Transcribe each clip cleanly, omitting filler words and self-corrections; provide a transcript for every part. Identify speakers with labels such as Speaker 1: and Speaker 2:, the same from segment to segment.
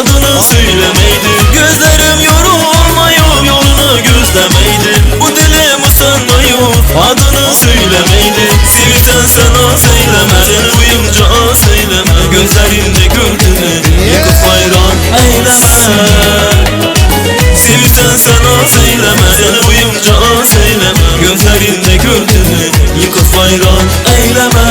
Speaker 1: Adını söylemeydi. Gözlerim yorulmuyor, yolunu gözlemeydi. Bu dilim usanmıyor, adını söylemeydi. Sevsen sana söyleme, seni duyunca söyleme. Gözlerimde gördüğünü yıkıp hayran eyleme. Sevsen sana söyleme, seni duyunca söyleme. Gözlerimde gördüğünü yıkıp hayran eyleme.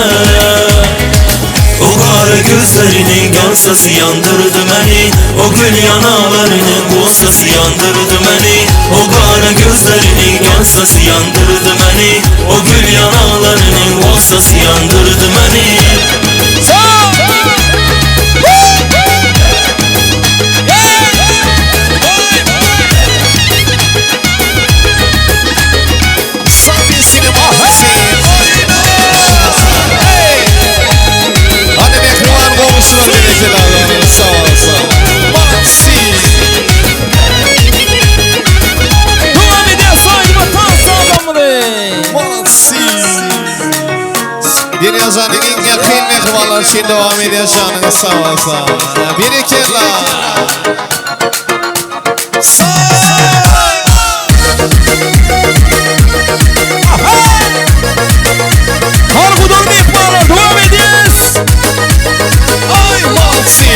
Speaker 1: O kara gözlerinin yansası yandırdı beni. O gül yanaklarının boğsası yandırdı beni. O kara gözlerinin yansası yandırdı beni. O gül yanaklarının boğsası yandırdı beni.
Speaker 2: Bir yazanın yakın mehvalar için devam ediyor canınız sağ olsun. Bir iki la.
Speaker 3: Harkudan mehvalar devam ediyoruz.
Speaker 2: Ay Malsi.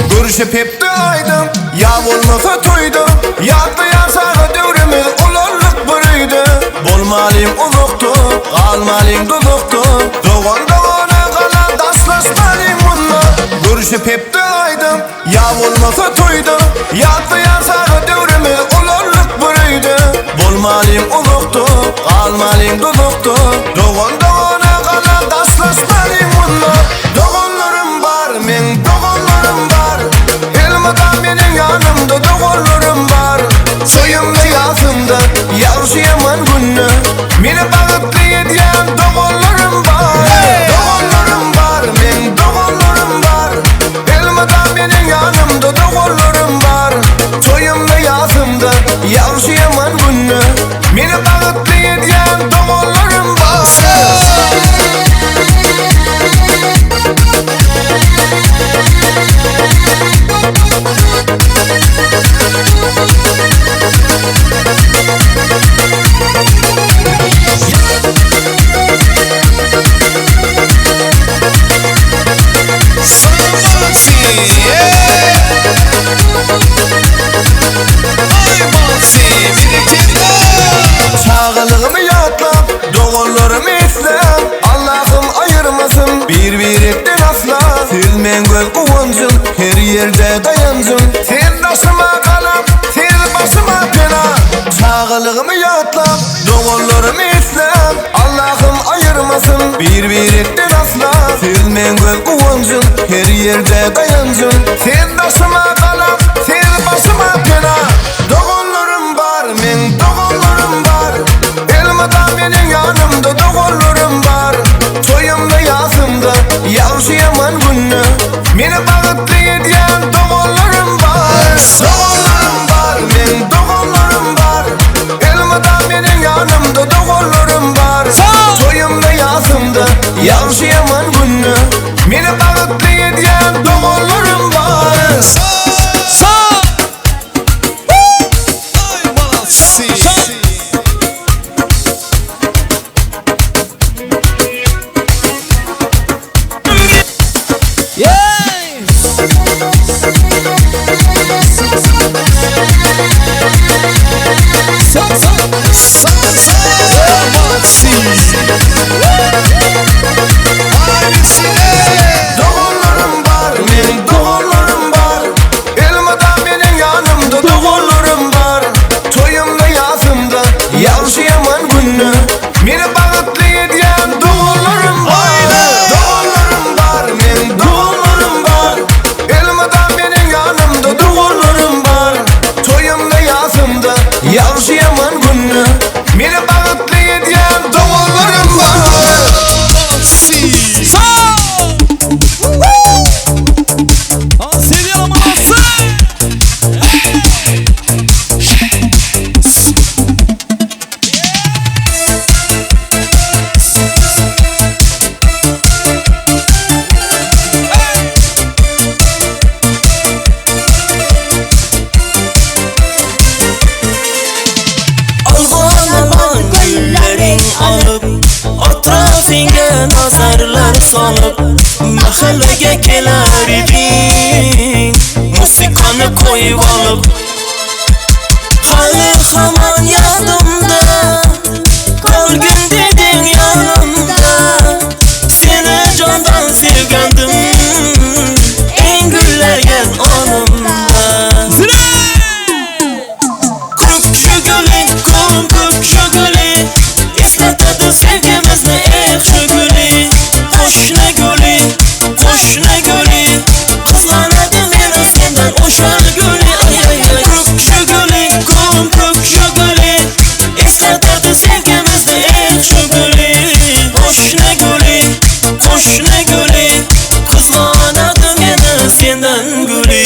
Speaker 4: Görüşüp hep daydım, ya olmasa toydum. Yaktı yasağı devrimiz olurluk buruydu. Bolmalıyım uzuktu, kalmalıyım duduktu. Doğan doğana kalan taşlaşmalıyım bununla. Görüşüp hep daydım, ya olmasa toydum. Yaktı yasağı devrimiz olurluk buruydu. Bolmalıyım uzuktu, kalmalıyım duduktu. Doğan doğana kalan taşlaşmalıyım bununla. Doğanlarım var, men doğanlarım var. Elmadan benim yanımda doğanlarım var. Soyumda yazımda yavruşayaman günü. Beni bağıtlı yediyen doğanlarım var. Doğanlarım var, men doğanlarım var. Elmadan benim yanımda doğanlarım var. Soyumda yazımda yavruşayaman günü. Beni bağıtlı yediyen doğanlarım var. Çağılığımı yatlap, doğullarımı islem. Allah'ım ayırmasın bir ettin asla. Silmen göl kuvancın, her yerde dayancın. Sen başıma kalam, sen başıma pena. Çağılığımı yatlap, doğullarımı islem. Allah'ım ayırmasın bir ettin asla. Silmen göl kuvancın, her yerde dayancın. Sen başıma kalam, sen başıma pena. Doğullarım var, men doğullarım var. Elmadan benim yanımda doğullarım var. Soyumda yazımda yavruşayaman günü. Beni bağıtlı yediyen doğullarım var. Doğullarım var, men doğullarım var. Elmadan benim yanımda doğullarım var. Soyumda yazımda yavruşayaman günü. Beni bağıtlı yediyen doğullarım var. günü. Meni bagıtlaydigan doğullarım var. Doğullarım var, men doğullarım var. Elimden benim yanımda doğullarım var. Toyumda yazımda yaxşı yaman günü. Meni bagıtlaydigan doğullarım var.
Speaker 1: Atrafingga nazarlar solib mahallaga kelar eding musiqani qo'yib olib hali hamon yodimda qolgin deding yonimda seni jondan sevgandim eng gullagan onimda ko'k shuguli ko'k shuguli eslatadi sevgimizni yaxshi guli qo'shni guli qizg'anadi meni sendan o'shal guli ko'k shuguli eslatadi sevgimizni yaxshi guli qo'shni guli qizg'anadi meni sendan guli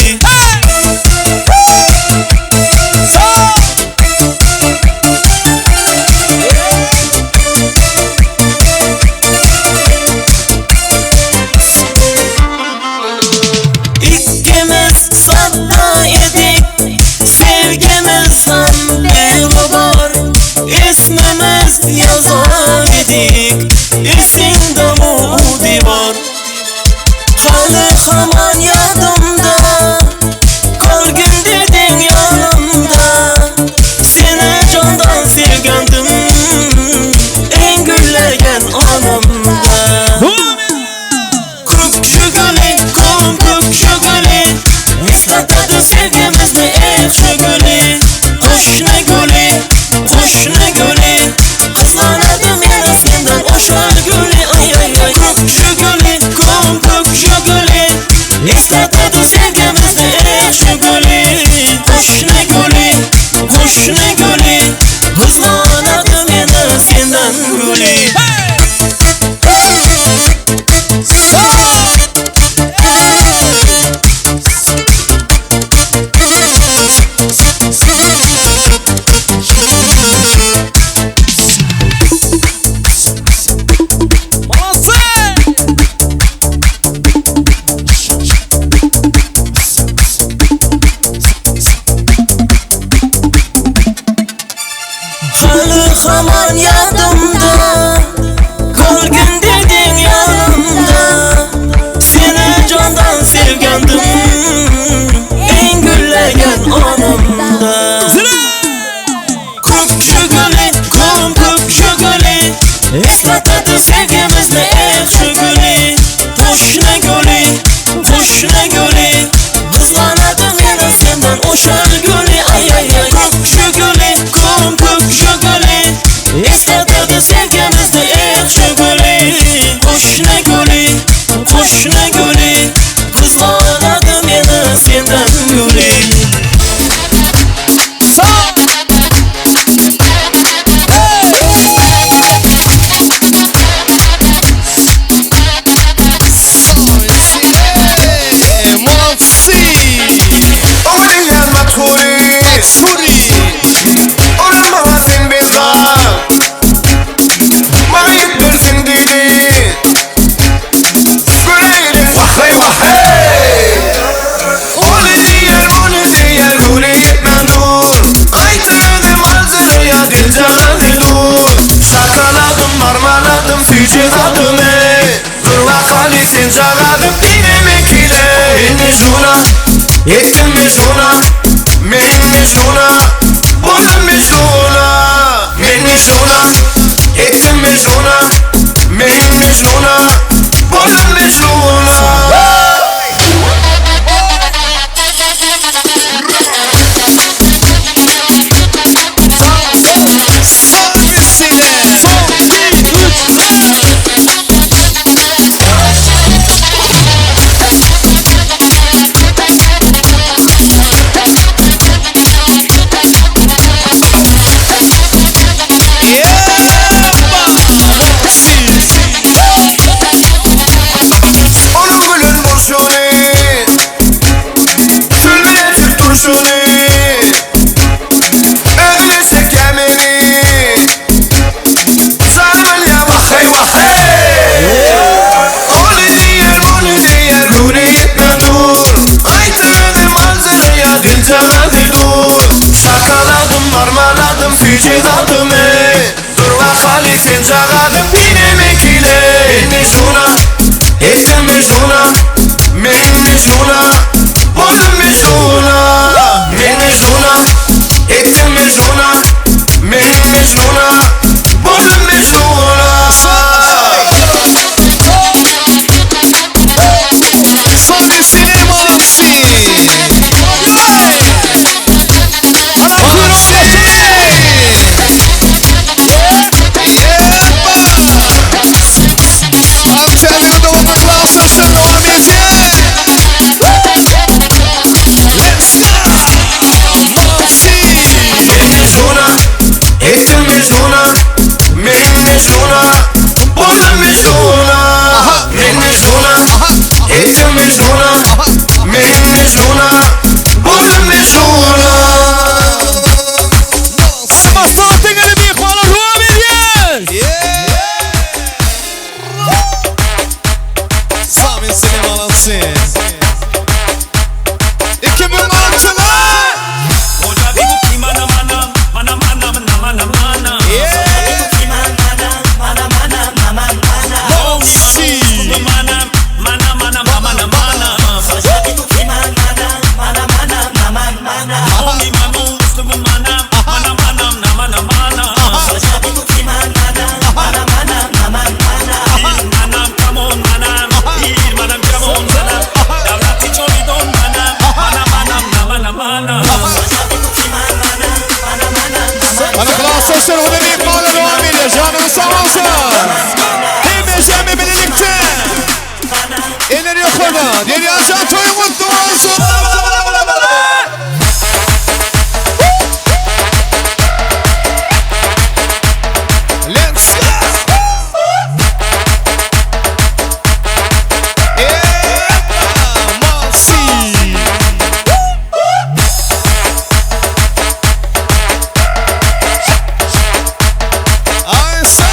Speaker 1: İsmimiz yazar edik esingdami u devor hali hamon yodimda qolgin deding yonimda seni jondan sevgandim eng gullagan onimda ko'k shuguli eslatadi sevgimizni yaxshi guli qo'shni guli qizg'anadi meni sendan o'shal guli ko'k shuguli eslatadi sevgimizni yaxshi guli qo'shni guli qizg'anadi meni sendan guli hamon yodimda qolgin deding yonimda seni jondan sevgandim eng gullagan onimda ko'k shuguli eslatadi sevgimizni yaxshi guli qo'shni guli qizg'anadi meni sendan o'shal guli ko'k shuguli eslatadi sevgimizni yaxshi guli qo'shni guli qizg'anadi meni sendan guli
Speaker 4: Sen çağırdım dinime kile Mecnun'a, ettim Mecnun'a Men Mecnun'a, bozdum Mecnun'a Men Mecnun'a, ettim Mecnun'a Men Mecnun'a, bozdum Mecnun'a
Speaker 2: Sabitine
Speaker 4: Çağırdım yine mekile Mecnun'a Ettim Mecnun'a Men Mecnun'a Oldum Mecnun'a Men Mecnun'a Ettim Mecnun'a Men Mecnun'a Oldum Mecnun'a
Speaker 2: Sami Sinemansi. I'm telling you, the one class session devam ediyor. Let's go. Mansi.
Speaker 4: Mecnun'a Ettim Mecnun'a Men Mecnun'a Oldum Mecnun'a Men Mecnun'a Ettim Mecnun'a Men Mecnun'a Oldum Mecnun'a
Speaker 3: Masal tekeri bir ihvala devam ediyor.
Speaker 2: Sami Sinemansi. 2006'lar. Bana class session orada bir ihvala devam ediyor. Canın sağ olsun. Hemşehmi birlikte. Elleri yukarıda. Geri aşağı toyu mutlu olsun. Let's go. Mansi. Aysa.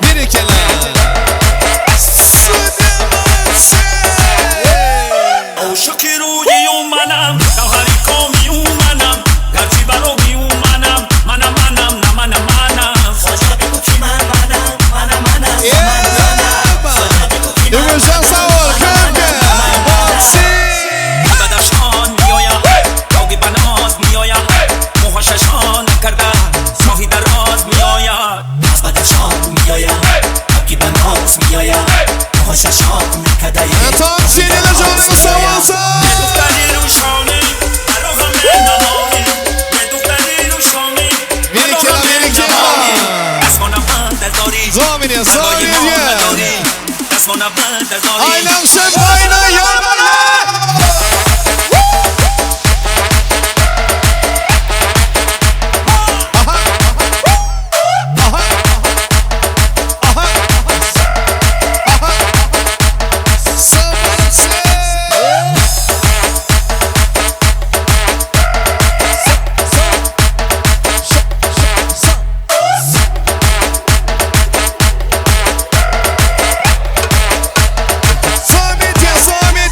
Speaker 2: Bir kelam. Yumuşak sağ ol kanka. Mansi. Tam seninle canın sağ olsun. Zomine, zomine. Aynen sen aynen yapma. Sami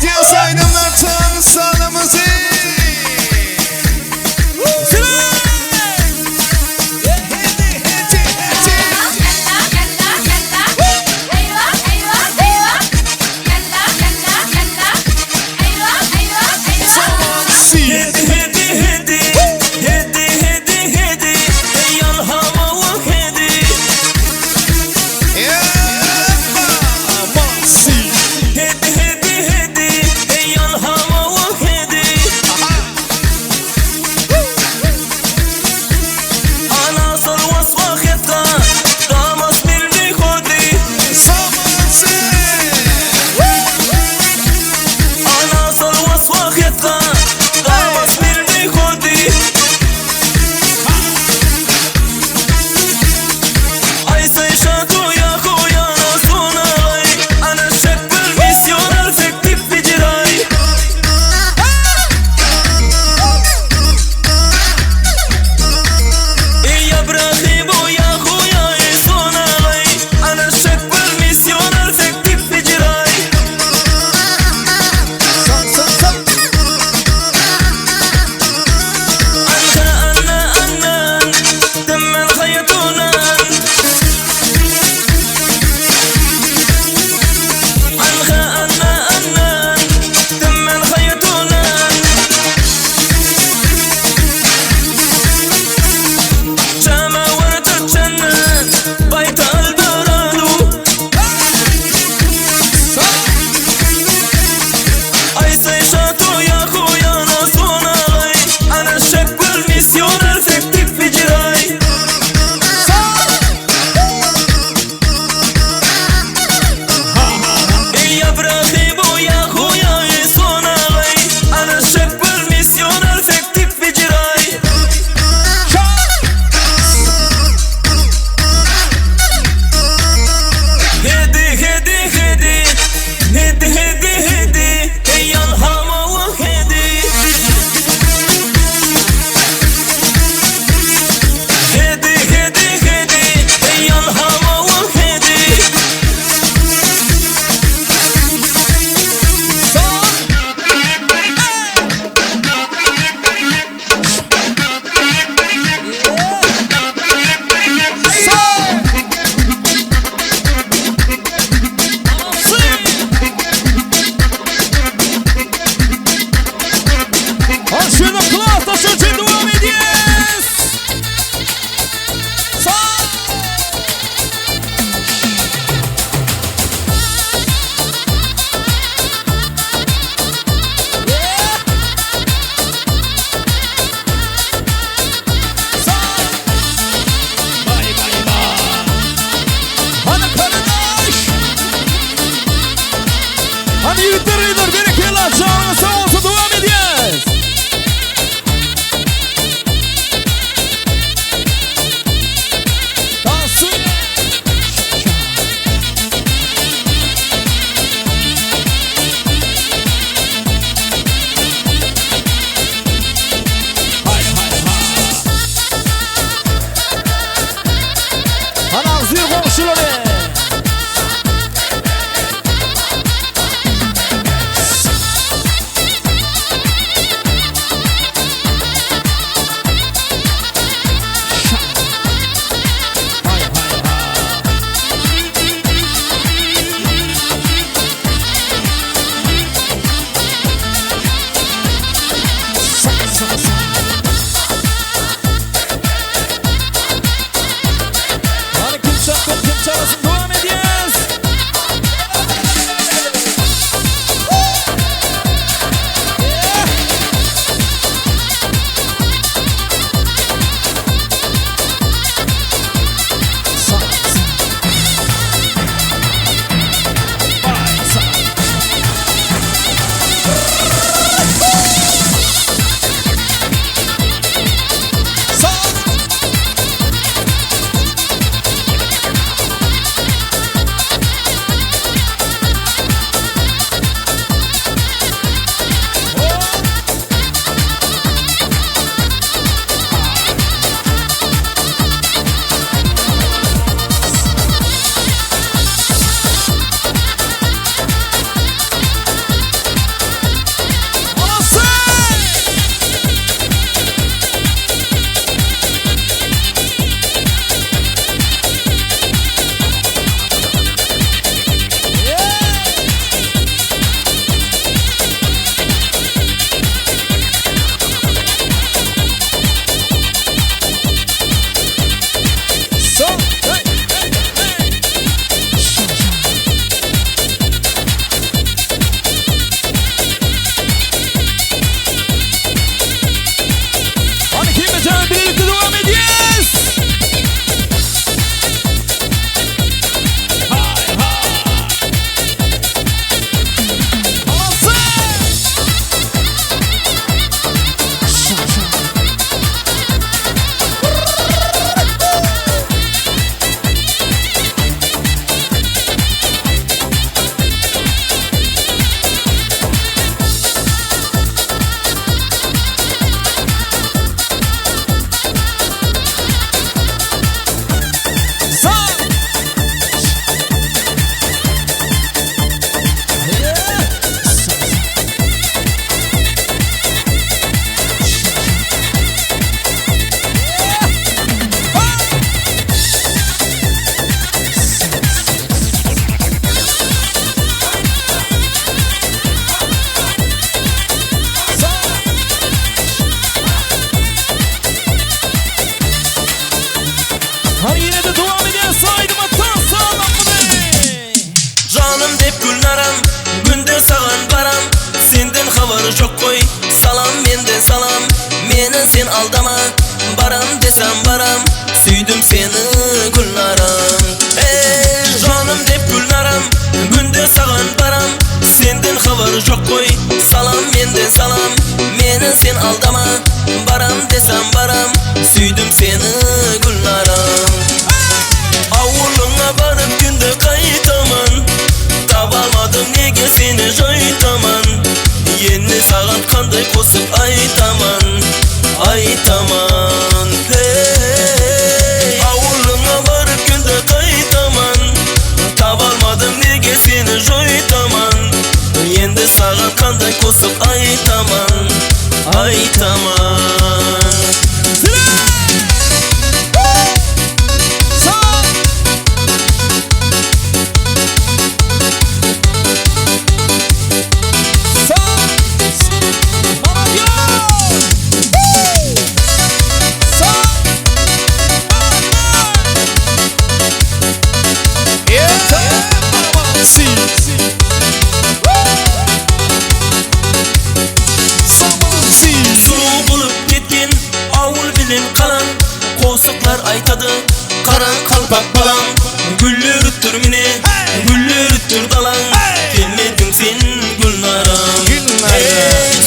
Speaker 3: Hadi yine de devam ediyoruz. Saydım atan sağlam mı be?
Speaker 1: Canım dep gülnaram, gündür sağan baram. Senden havarı çok koy, salam menden salam. Meni sen aldama, baram desem baram. Süydüm seni gülnaram. Canım dep gülnaram, gündür sağan baram. Senden havarı çok koy, salam menden salam. Meni sen aldama, baram desem baram. Süydüm seni gülnaram. Avuluna varıp günde kayıtaman. Tabalmadım nege seni joytaman. Yeni sağan kanday kosup aytaman. Aytaman hey. Avuluna varıp günde kayıtaman. Tabalmadım nege seni joytaman. Yeni sağan kanday kosup aytaman. Aytaman. Aytadı karan kalpak balam. Güllürüttür mini, güllürüttür dalan. Gelmedin sen gülnaram.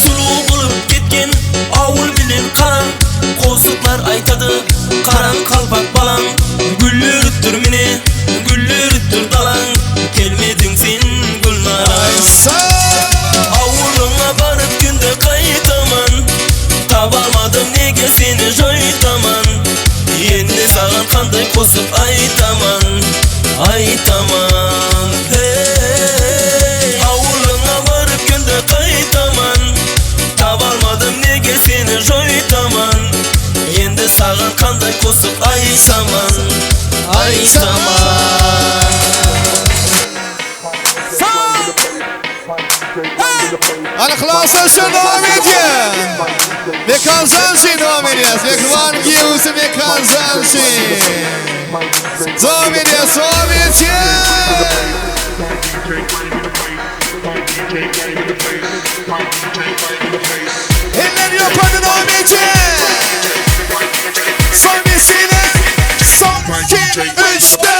Speaker 1: Sulu bulup ketken avul bilen karan. Kosuklar aytadı karan kalpak balam. Güllürüttür mini, güllürüttür dalan. Gelmedin sen gülnaram. Avuluna varıp günde kayıtaman. Tabalmadım nege seni joytaman. Yeni sağan kanday kosup aytaman. Aytaman hey. Avuluna varıp günde kaytaman. Tabarmadım nege seni joytaman. Yeni sağan kanday kosup aytaman. Aytaman.
Speaker 2: Arkadaşlar şu devam ediyor. Ve kansansı devam ediyoruz. Ve kıvan giyiyorsun ve kansansı. Devam ediyoruz, devam ediyoruz. Eller yapanı devam edeceğiz. Son vesile, son 2, 3'te.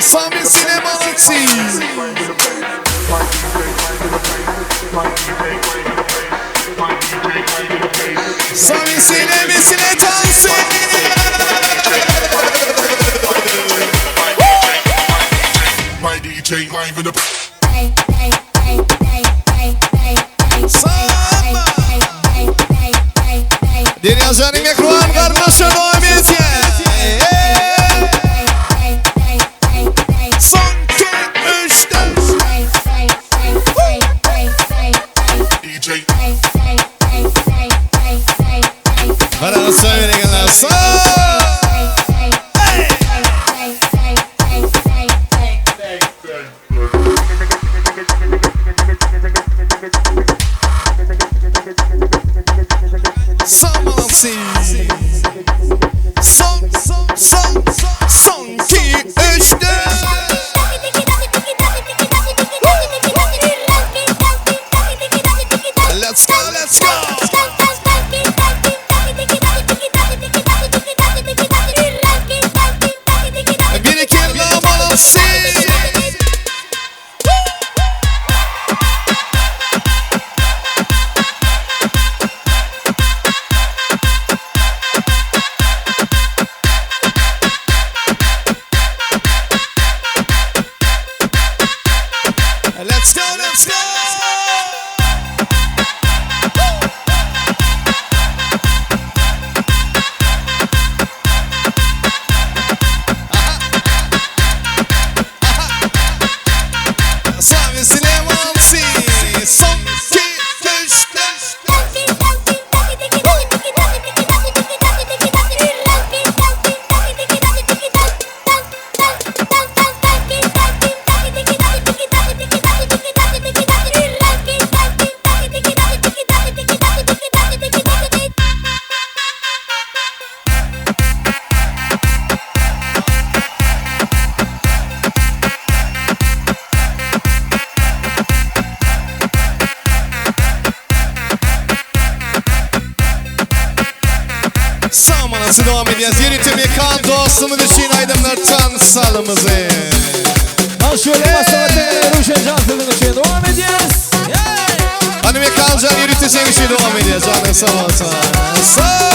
Speaker 2: Sami Sinemanzi. Sami Sinemesine tansi.
Speaker 5: My DJ live in the
Speaker 2: Samba. Deniz Canım Ekruan kardeşim devam ediyor. Para söyleyin lan sağ. Let's go. Sami Süleymansi. Son iki üç. Nasıl devam edeceğiz? Yeni Temikan dostumuz için aydınlatan salımızı.
Speaker 3: Al şöyle masalatı Ruşen Cansız'ın için devam edeceğiz.
Speaker 2: Hani Mekan Can yeni teşekkür için devam edeceğiz. Canı sağ olsun. Sağ.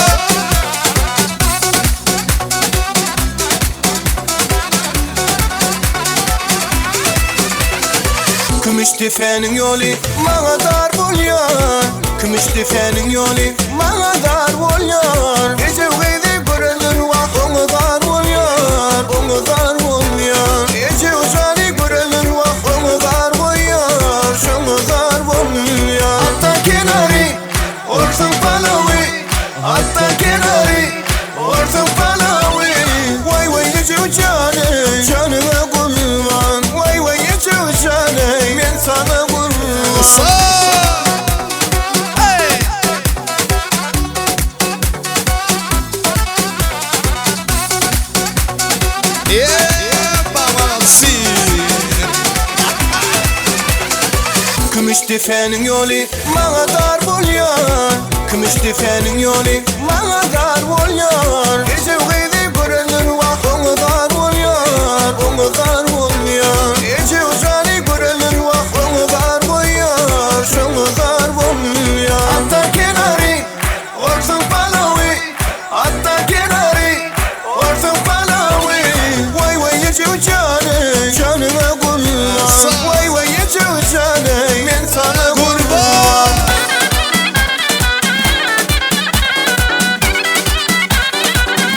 Speaker 4: Kümüş tüfeğinin yolu bana dar buluyor. Kümüş tüfeğinin yolu bana dar buluyor. Gece uydu görülür vah onu dar buluyor. Onu dar buluyor. Gece ucanı görülür vah onu dar buluyor. Şunu dar buluyor. Hatta kenarı orsun palavi. Hatta kenarı orsun palavi. Vay vay gece ucanı canıma kurban. Vay vay gece ucanı ben sana kurban.
Speaker 2: Sağ.
Speaker 4: Kümüş tüfeğinin yolu bana dar buluyor. Kümüş tüfeğinin yolu bana dar buluyor. Gece uydu görülür vah onu dar buluyor. Onu dar buluyor. Gece ucanı görülür vah onu dar buluyor. Şunu dar buluyor. Hatta kenarı orsun palavi. Hatta kenarı orsun palavi. Vay vay gece ucanı canıma kurban. Vay vay gece ucanı ben sana kurban.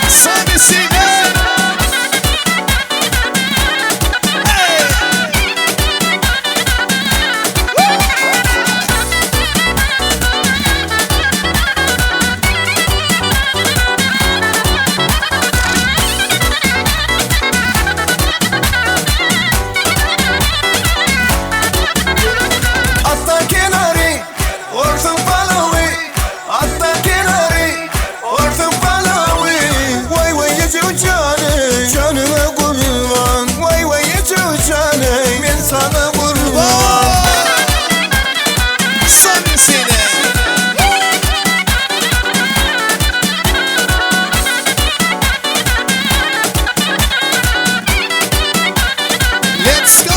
Speaker 2: Sami Süleyman.
Speaker 4: Hatta kenarı orsun palavi. Hatta kenarı orsun palavi. Vay vay gece ucanı canıma kurban. Vay vay gece ucanı ben sana kurban.
Speaker 2: Sami Süleyman. Let's go.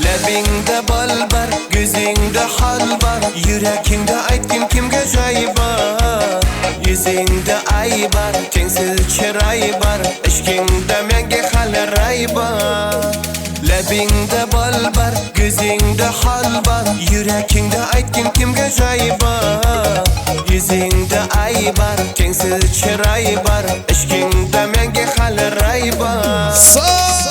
Speaker 4: Labingde bal var, gözünde hal var. Yürekinde aytkim kimge joy var. Yüzünde ay var, tengsiz chiray var. Ishkingde menga hali ray var. Labingde bal var, gözünde hal var. Yürekinde aytkim kimge joy var. Yüzünde ay var, tengsiz chiray var. Ishkingde menga hali ray var.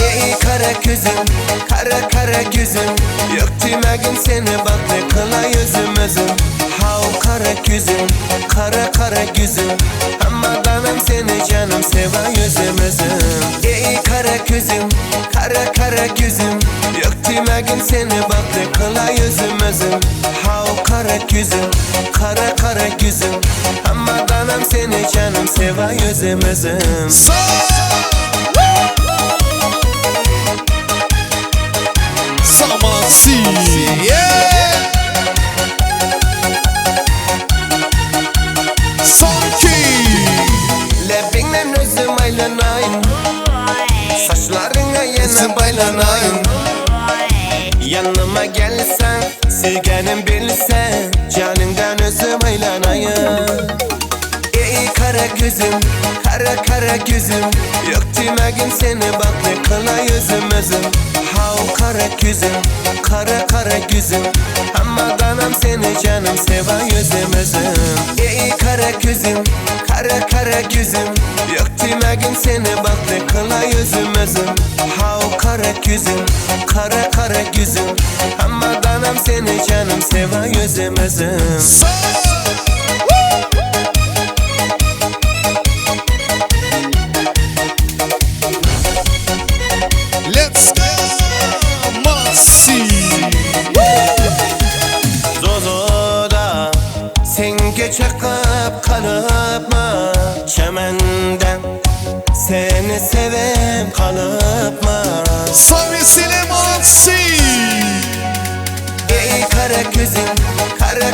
Speaker 4: Ey kara gözüm, kara kara gözüm. Yok demegin seni bak ne kıla yüzümüzüm. Hav kara gözüm, kara kara gözüm. Ama benim seni canım seva yüzümüzüm. Ey kara gözüm, kara kara gözüm. Yok demegin seni bak ne kıla yüzümüzüm. Hav kara gözüm, kara kara gözüm. Ama benim seni canım seva yüzümüzüm.
Speaker 2: Samansi. Yeah. Sonki.
Speaker 4: Labingden özüm aylanayım. Saçlarına yine baylanayım. Yanıma gelsen, sevgenim bilsen, canından özüm aylanayım. Ey kara gözüm, kara gözüm, yok demegin seni bak ne kılay özüm. Hav kara gözüm, kara gözüm, ama danam seni canım seva özüm. Ey kara gözüm, kara gözüm, yok demegin seni bak ne kılay özüm. Hav kara gözüm, kara gözüm, ama danam seni canım seva özüm.
Speaker 2: Let's go, Masi.
Speaker 4: Zozoda sen geçakıp kalıpma, çemenden seni sevip kalıpma.
Speaker 2: Savisine Masi.
Speaker 4: Ey kara gözüm,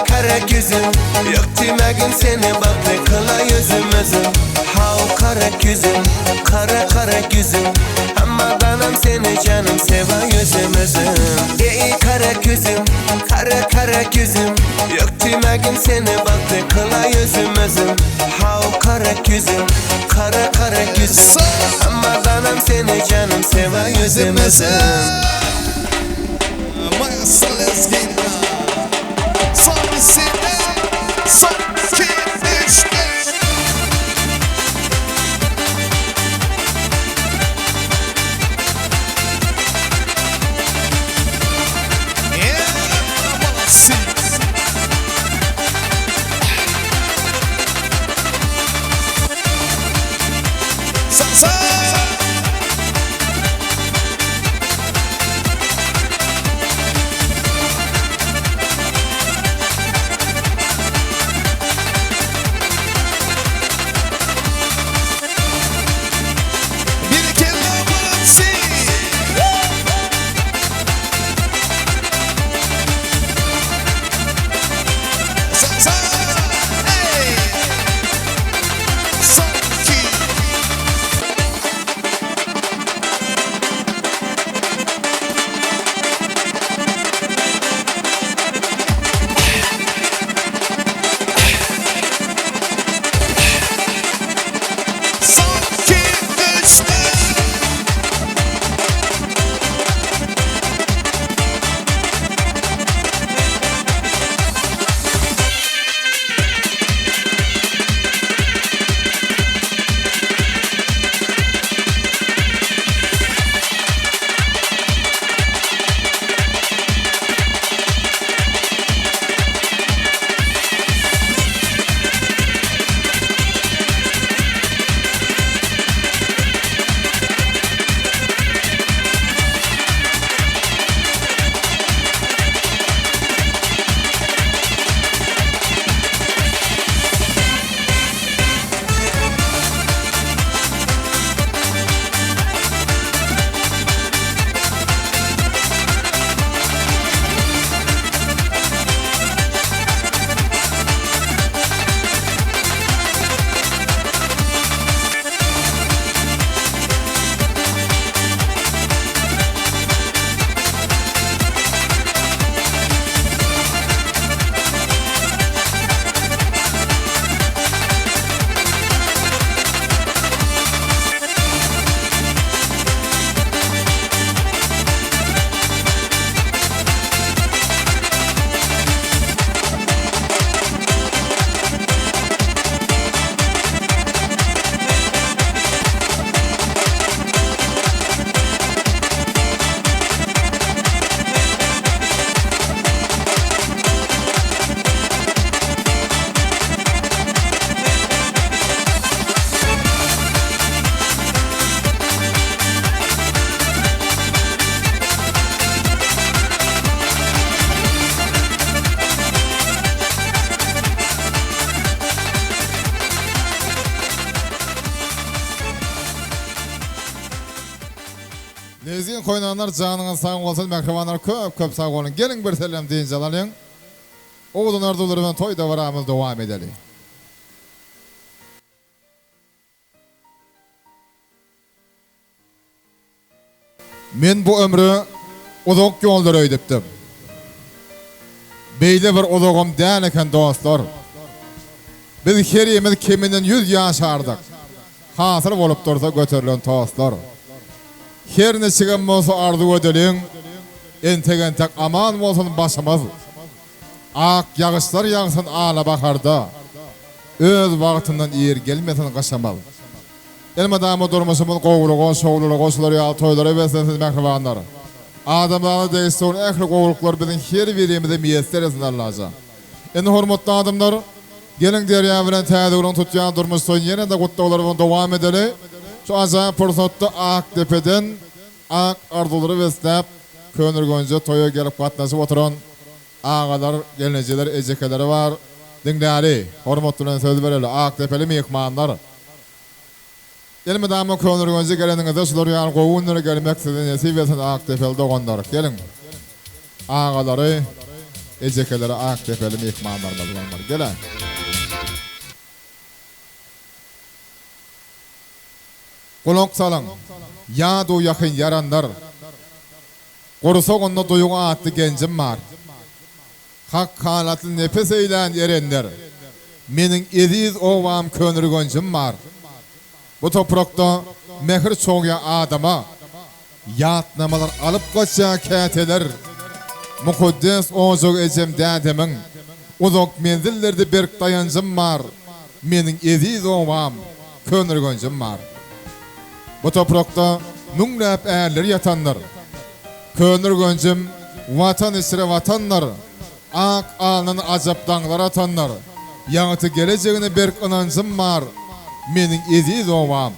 Speaker 4: kara gözüm, yok demegin seni bak ne kılay özüm. Hav kara gözüm, kara gözüm, ama danam seni canım seva özüm. Ey kara gözüm, kara gözüm, yok demegin seni bak ne kılay özüm. Hav kara gözüm, kara gözüm, ama danam seni canım seva özüm.
Speaker 2: Maestro, let's get it on. Savisine, Savisine. Yeah, Masi. Sa. Bir kere Masi. Sa. Hey. Sanki. Sanki düştü. Nezgin koynanlar canınız sağ olsun, mehribanlar köp sağ olun. Gelin bir selam deyince alalım. Oğlun arzularından toyda varamız devam edelim. Men bu ömrü Uzak yollar öýdipdim. Beýle bir uzagym däl eken dostlar. Biz her ýemiz keminden 100 ýaşardyk. Hasır bolup dursa göterilen dostlar. Her neçe bolsa arzu ödeliň, entegen tak aman bolsun başymyz. Ak ýagyşlar ýagsyn ala baharda. Öz wagtyndan ýer gelmesin gaşamal. Elmadamy durmuşymyz gowrugy, şowluly goşulary ýa toýlary besensiz mehribanlar. Adamlara değiştiğin ehli kovuluklar bizim her birimize miyesler esinlerlerce. En hormatlı adamlar, gelin derya bilen tədiğinin tutyan durmuş son yine de kutlularına devam edeli. Şu acayip fırsatta Aktepe'den Ak arduları beslep, Könür Gönce toya gelip katlaşıp oturan ağalar, gelineciler, ecekeleri var. Dinleri, hormatlıların söz vereli, Aktepe'li mihmanlar. Gelin damı Könür Gönce geleninize suları yan kovunları gelmek sizin nesip etsin Aktepe'li doğanlar. Gelin. Ağaları, ecekeleri Aktepe'li mihmanlar. Gelin. Kulak salın. Ya du yakın yaranlar. Korusa onunla duyuğa attı gencim var. Hak kanatlı nefes eyleyen erenler. Menin ediz ovam Könür Göncüm var. Bu toprakta mehir çoğuya adama yatnamalar alıp kaçacağı kâteler. Mukaddes oğuzuk ecem dädemin uzak menzillerde berk dayancım var. Menin ediz ovam Könür Göncüm var. Bu toprakta nungrap erler yatanlar. Könür Göncüm vatan isre vatanlar. Ak alnın acap dağlar atanlar. Yanıtı geleceğine berk inancım var. Menin ediz ovam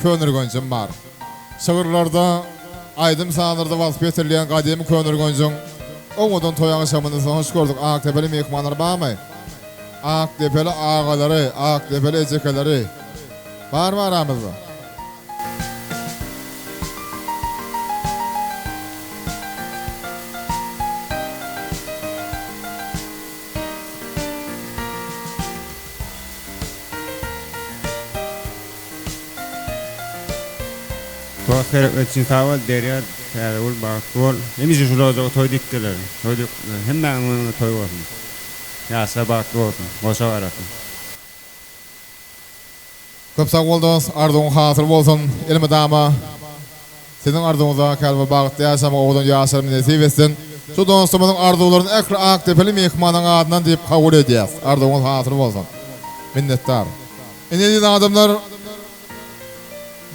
Speaker 2: Könür Göncüm var. Şağırlarda aydım sağlarda vasfetirleyen kademi Könür Göncüm. Oğudun toyan şamınızı hoş gördük. Aktepe'li mihmanlar bağmay. Aktepe'li ağaları, Aktepe'li ecekeleri. Var mı aramızda?
Speaker 6: Toğaferek ötsin taval derya terul bakol. Hemiz şurada toyduk gelir. Toyduk hemen toy olsun. Ya sabah olsun. Boşa varasın.
Speaker 2: Köp sağ oldunuz. Arzuğun hasır bolsun. Elime dama. Sizin arzuğunuza kalbi bağıtlı yaşama oğudun yaşarımı nesip etsin. Şu dostumuzun arzuğuların ekri Aktepe'li mihmanın adından deyip kabul edeceğiz. Arzuğunuz hasır bolsun. Minnettar. İnediğin adımlar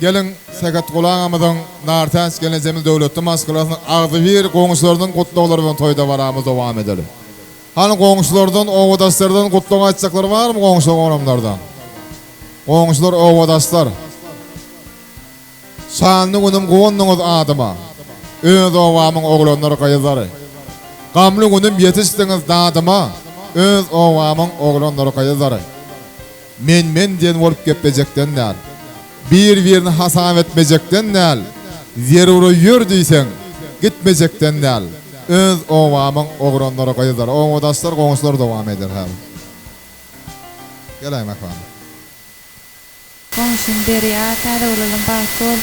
Speaker 2: gelin sekat kulağımızın nartens geleceğimiz devletli maskalasının ağzı bir qoğuşlardan kutluqlarından toyda varamız devam edelim. Hani qoğuşlardan, ovadaşlardan kutluğa açacakları var mı qoğuşlar oğramlardan? Qoğuşlar, ovadaşlar. Şanlı günüm quvannınız adıma. Öz ovamın oğlanları kayızları. Qamlı günüm yetiştiniz dadıma. Öz ovamın oğlanları kayızları. Men diyen olup gepecekten der. Bir-birini hasam etmeyecekten del. Zeruru yür deysen, gitmeyecekten del. Öz ovamın oğranları kayızlar. Ovadaşlar, qoğuşlar devam eder. Geleyim efendim.
Speaker 7: Qoğuşum derya, täze olalım bakol.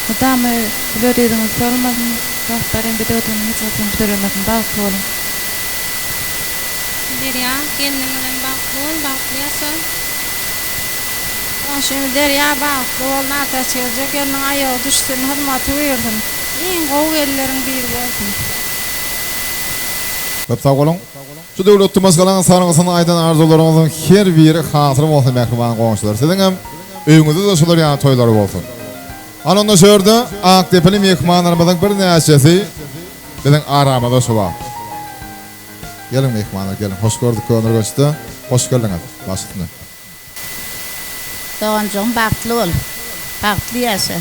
Speaker 7: Mutamı bilödüğünüz olmasın. Kahtarın bilödüğünüz hiç olsun bilödüğünüz bakol.
Speaker 8: Derya, kendimden bakol, baklıyasın.
Speaker 7: Şimdi derya baklı olna ateş gelecek, elinin ayağı düşsün, hırmatı versin. İyin qoğu ellerin bir olsun.
Speaker 2: Köp sağ olun. Şu devletli maskalanın sarıngısının aydan arzularımızın her biri hasır olsun mehriban qoğuşlar. Sizin hem öyünüzü de şular yani toyları olsun. Anında şöyle Aktepe'li mihmanlarımızın bir neşesi bizim aramada şu var. Gelin mihmanlar, gelin. Hoş gördük Könür Göç'te. Hoş geldiniz. Başüstüne.
Speaker 9: Doğancığım baktlı ol, baktlı yaşa.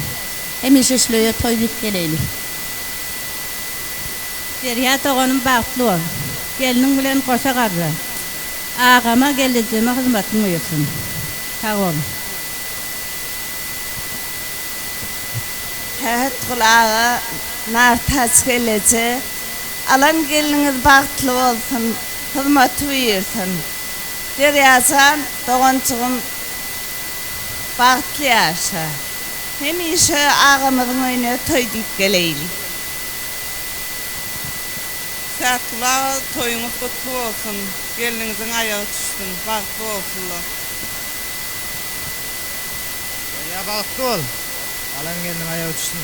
Speaker 9: Hem işleye toyduk geleli. Derya doğanım baktlı ol. Gelinin bilen koşa karşı. Ağama geleceğime hizmetini uyusun. Sağ ol.
Speaker 10: Evet kulağı nartaç gelece. Alan geliniz baktlı olsun, hizmeti uyusun. Derya'san doğancığım baktlı yaşa. Hem işe ağamızın önüne toyduk geleyli. Tatlılar toyunuz kutlu olsun. Gelinizin ayağı düşsün. Baktı olsunlar.
Speaker 3: Ya baktı ol. Alan gelin ayağı düşsün.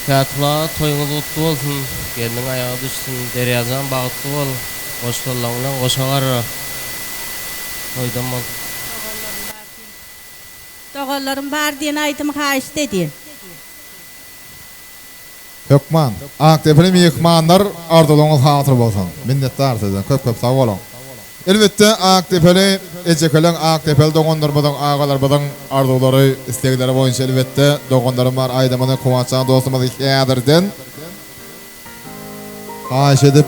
Speaker 11: Tatla toyunuz kutlu olsun. Gelin ayağı düşsün. Deryacan baktı ol. Hoş kollarına koşalar. Toydan ol.
Speaker 9: Doğallarım var diyen aydım haş dedi.
Speaker 2: Hökman, Aktepe'li mihmanlar ardılığınız hatır bolsun. Minnettar sizden, köp sağ olun. Elbette Aktepe'li Ecekelen Aktepe'li doğanlarımızın, ağalarımızın arzuları, istekleri boyunca elbette doğanlarım var. Aydamını kumaçan dostumuz ikiyadirden haş edip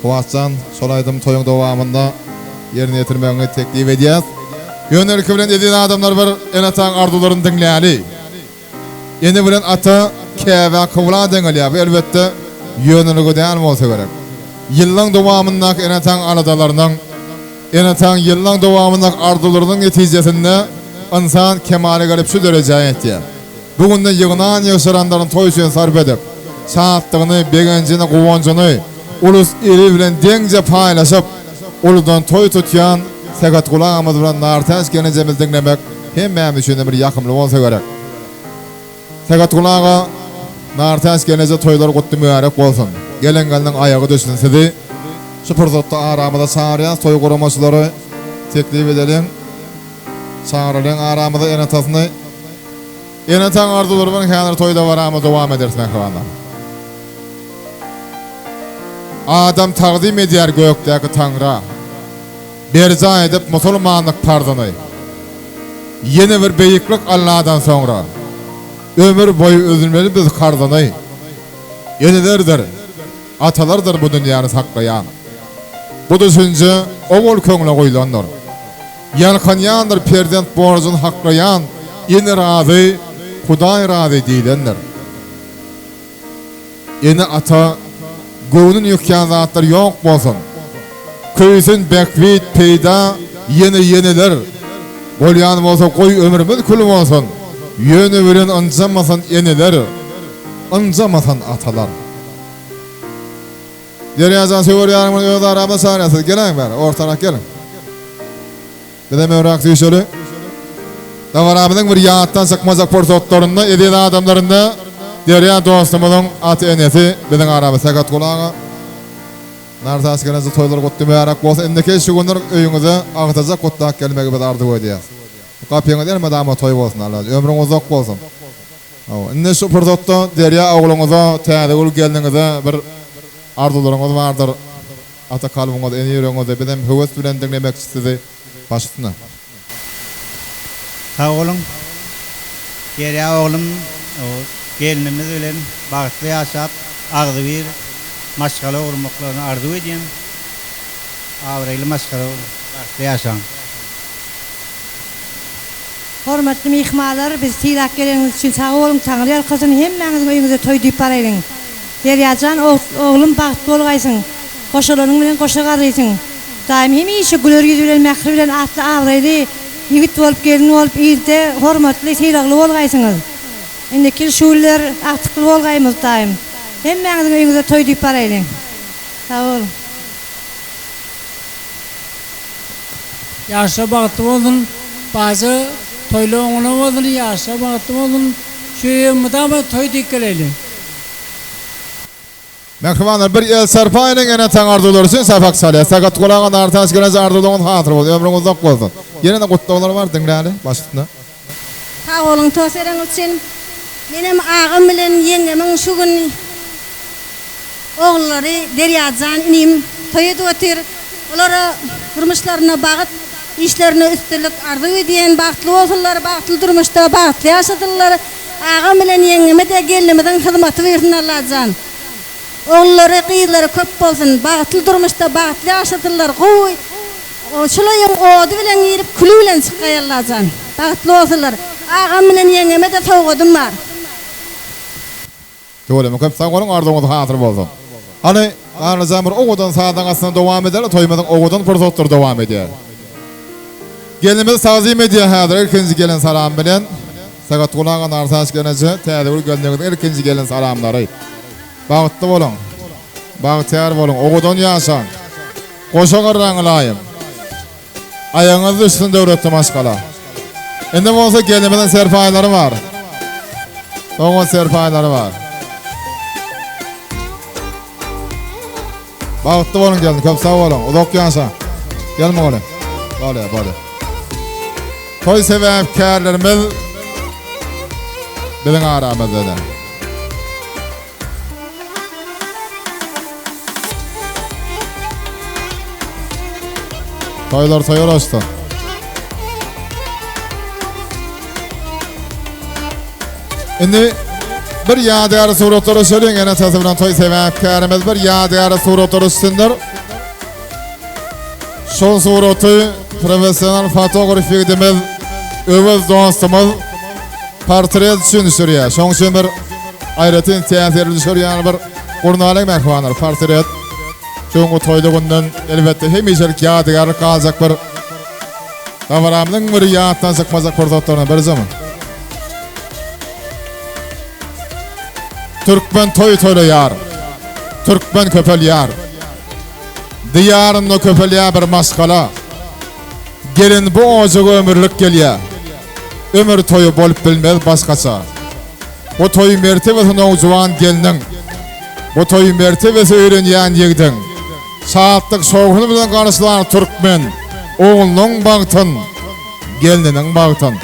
Speaker 2: kumaçan solaydım toyun devamında yerine getirmeni teklif edeceğiz. Yönelki bilen dediğin adamlar var, enatan arzularını dinleyeli. Yeni bilen ata keve kıvla dengeli abi elbette yönelki değil olsa gerek. Yıllan devamındaki enatan aladalarının, enatan yıllan devamındaki arzularının neticesinde insan kemale gelip şu dereceye etti. Bugün de yığınan yaşaranların toy suyun sarf edip, şahattığını, begencini, kuvancını, ulus ili bilen denge paylaşıp, uludan toy tutyan, sekat kulağımız bilen nartaş gelecemiz dinlemek hem benim için bir yakımlı olsa gerek. Sekat kulağa nartaş gelece toylar kutlu mübarek olsun. Gelen gelinin ayağı düşsün sizi. Şu fırsatta aramada çağırıyaz toy korumaçıları teklif edelim. Çağırılın aramada enatasını. Enatan arzularımın kenarı toyda var ama devam edersin ekranlar. Adam takdim eder gökteki Tanrı. Berca edip musulmanlık pardını. Yeni bir beyiklik Allah'dan sonra. Ömür boyu üzülmeli biz kardını. Yenilerdir, atalardır bu dünyanı saklayan. Bu düşünce oğul köngüle koyulanlar. Yalkanyandır perdent borcun haklayan. Yeni razı, Huday razı değilendir. Yeni ata, gövünün yükkan zatlar yok olsun. Köysün bekvit peyda yeniler. Bolyan olsa koy ömrümüz külüm olsun. Yönü veren ancamasın yeniler. Ancamasan atalar. Deryazan sever yarımın öz aramda sahnesi. Gelin bari, ortanak gelin. Bir de mevrak düşürü. Davar abinin bir yağıttan sıkmazak portotlarında, ediyeli adamlarında Derya dostumuzun atı enesi bizim arabı sakat kulağı. Narsa askerinizi toylar kutlu mübarek olsa indiki şu günler öyünüze ağıtacak kutlak gelmegi biz arzu edeceğiz. Kapıyını değil mi dama toy olsun Allah. Ömrün uzak olsun. Indi şu fırsatta Derya oğlunuza tədəvül geldiğinizde bir arzularınız vardır. Ata kalbiniz, en yüreğinizde bizim hüvüs bilen dinlemek sizi başüstüne.
Speaker 12: Sağ olun. Derya oğlum, gelinimiz bilen bağışlı yaşap, ağzı bir maşgala olmaklarını arzu edeyim. Avraylı maşgala bağışlı yaşam.
Speaker 13: Hormatly mihmanlar, biz tilak geleniz için sağ olun. Tanrı arkasını hemmenizin öyünüze toy deyip barayın. Deryacan oğlum baktı olgaysın. Koşalarının bilen koşa qarıysın. Daim hemişe güler yüzü bilen, mehri bilen atlı avraylı yigit olup gelin olup ilde hormatly tilaklı olgaysınız. Indiki şuller aktıklı olgaymız daim. Hemmenizin öyünüze toy deyip barayın. Sağ olun.
Speaker 14: Yaşa baktı olun. Bazı toylu oğlum olun, yaşa baktı olun. Şu mıdama toy dikkeleyle.
Speaker 2: Mehmanlar bir el sarpayla gene tan arzular için safak salya. Sakat kulağın artaş gelece arzuduğun hatır oldu. Ömrün uzak olsun. Yine de kutlular var dinleyeli başında.
Speaker 15: Sağ olun toseren için. Benim ağam bilen yengemin şu gün oğulları Deryacan inim toyu dotir. Onlara durmuşlarına bağıt, işlerine üstünlük arzu ediyen bağıtlı olsunlar, bağıtlı durmuşta bağıtlı yaşadılar. Ağam bilen yengeme de gelinimizin hizmeti versin Allah'can. Oğulları, kıyıları köp olsun, bağıtlı durmuşta bağıtlı yaşadılar. Koy, şulayın oğdu bilen yiyip külü bilen çıkay Allah'can. Bağıtlı olsunlar. Ağam bilen yengeme de soğudum var.
Speaker 2: Doğru, köp sağ olun arzuğunuz hatır olsun. Hani Arıcan bir oğudan sağdan aslında devam eder, toymadan oğudan fırsatlar devam ediyor. Gelinimiz tazim ediyor hadır, ikinci gelin salam bilen. Sakat kulağın arsaç gelece, tədəvül gönderdiğin ikinci gelin salamları. Bagtly bolun. Bagtyar bolun. Ogudan ýaşan. Goşa garraňylayım. Ayağınız üstünde öğretti maskala. Indi bolsa gelimeden serfaýlary var. Oğun serfaýlary var. Bagtly bolun gelin, köp sag bolun. Uzak ýaşan. Gelme oğlum. Böyle. Toy sebäpkärlerimiz biziň aramyzda. Toylar toylaşdy. Indi bir ýadygar suratlara söýleň, ene täze bilen toy sebäpkärimiz bir ýadygar suratlara üstündir. Şol suraty professional fotografigimiz öwüz dostumuz portret düşünýär. Şoň üçin bir aýratyn täsirli düşürýän bir gurnalyk mehmanlar portret. Şoňa toýlugundan elbetde hemişelik ýadygar galjak bir gawramyň bir ýatdan çykmazak portretlaryny bir zaman. Türkmen toýlaýar. Türkmen köpelýär. Diyarında köpelýär bir maskala. Gelin bu ojaga ömürlük gelýär. Ömür toyu bolup bilmez başgaça. Bu toy mertebesinde ojuwan geliniň. Bu toy mertebesi öýrenýän ýigdiň. Saatlyk soğuny bilen garşylan türkmen. Oğlunyň bagtyn, geliniň bagtyn.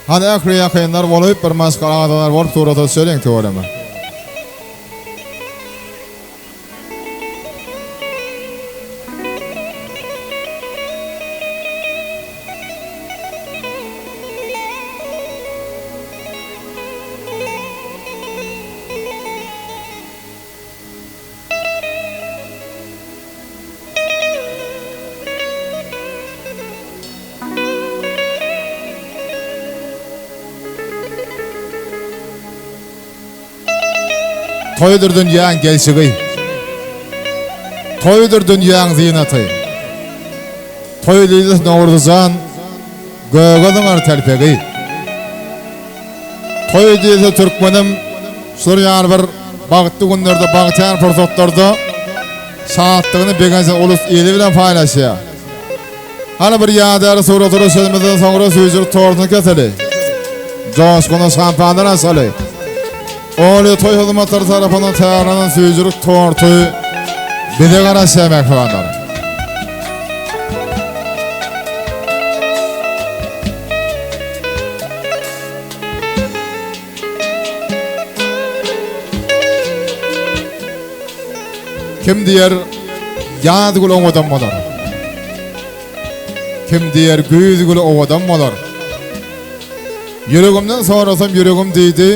Speaker 2: Hadi akry ýakynlar bolup bir maskala adamlar bolup turada söýleň töwereme. Toydur dünýäň gelşigi. Toydur dünýäň zinaty. Toylydy nowruzan gögödüňar telpegi. Toydyzy türkmenim şurýar bir bagtly günlerde bagtyar portretlarda saatlygyny begense ulus eli bilen paýlaşýar. Hana bir ýadygar suratlara söýlemeden soňra söýjür torny keseli. Joşguna şampandan asaly. Oly toy hyzmatçylary tarapyndan taýýarlanan söýjürük torty bize garaşýar mehmanlar. Kim diýer ýadgul oňadan bolar. Kim diýer güýzgül oňadan bolar. Yüregimden sorasam yüregim diýdi.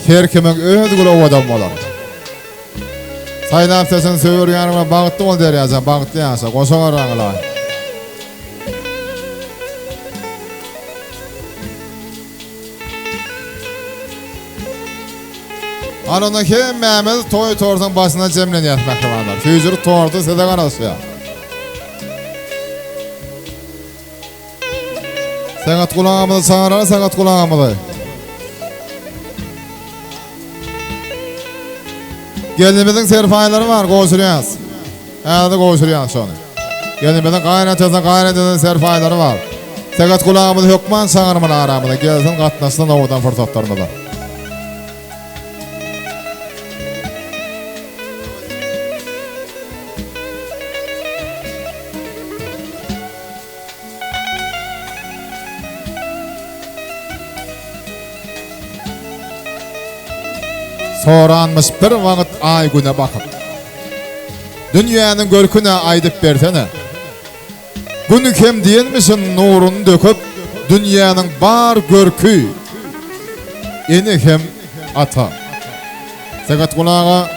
Speaker 2: Her kimin öz gulu adam bolar. Saýnap sesen söýürýärime bagtly bol derýärsen, bagtly ýaşa, goşaň araňla. Anana hemmämiz toy tortyň başyna jemlenýär mehmanlar. Söýjür torty size garaşýar. Sagat kulağımyzy çağırar, sagat kulağımyzy. Gelinimizin serfaýlary var, goşurýas. Äde goşurýas şonu. Gelinimizin gaýnatyny serfaýlary var. Sagat kulağımyzy hökman çağırmana aramyna gelsin gatnaşyna nowdan fursatlaryna da. Soranmış bir wagt ay güne bakyp. Dünýäniň görküne aýdyp bersene. Bunu kim diýenmişin nuruny döküp, dünýäniň bar görkü. Eni hem ata. Sagat kulağa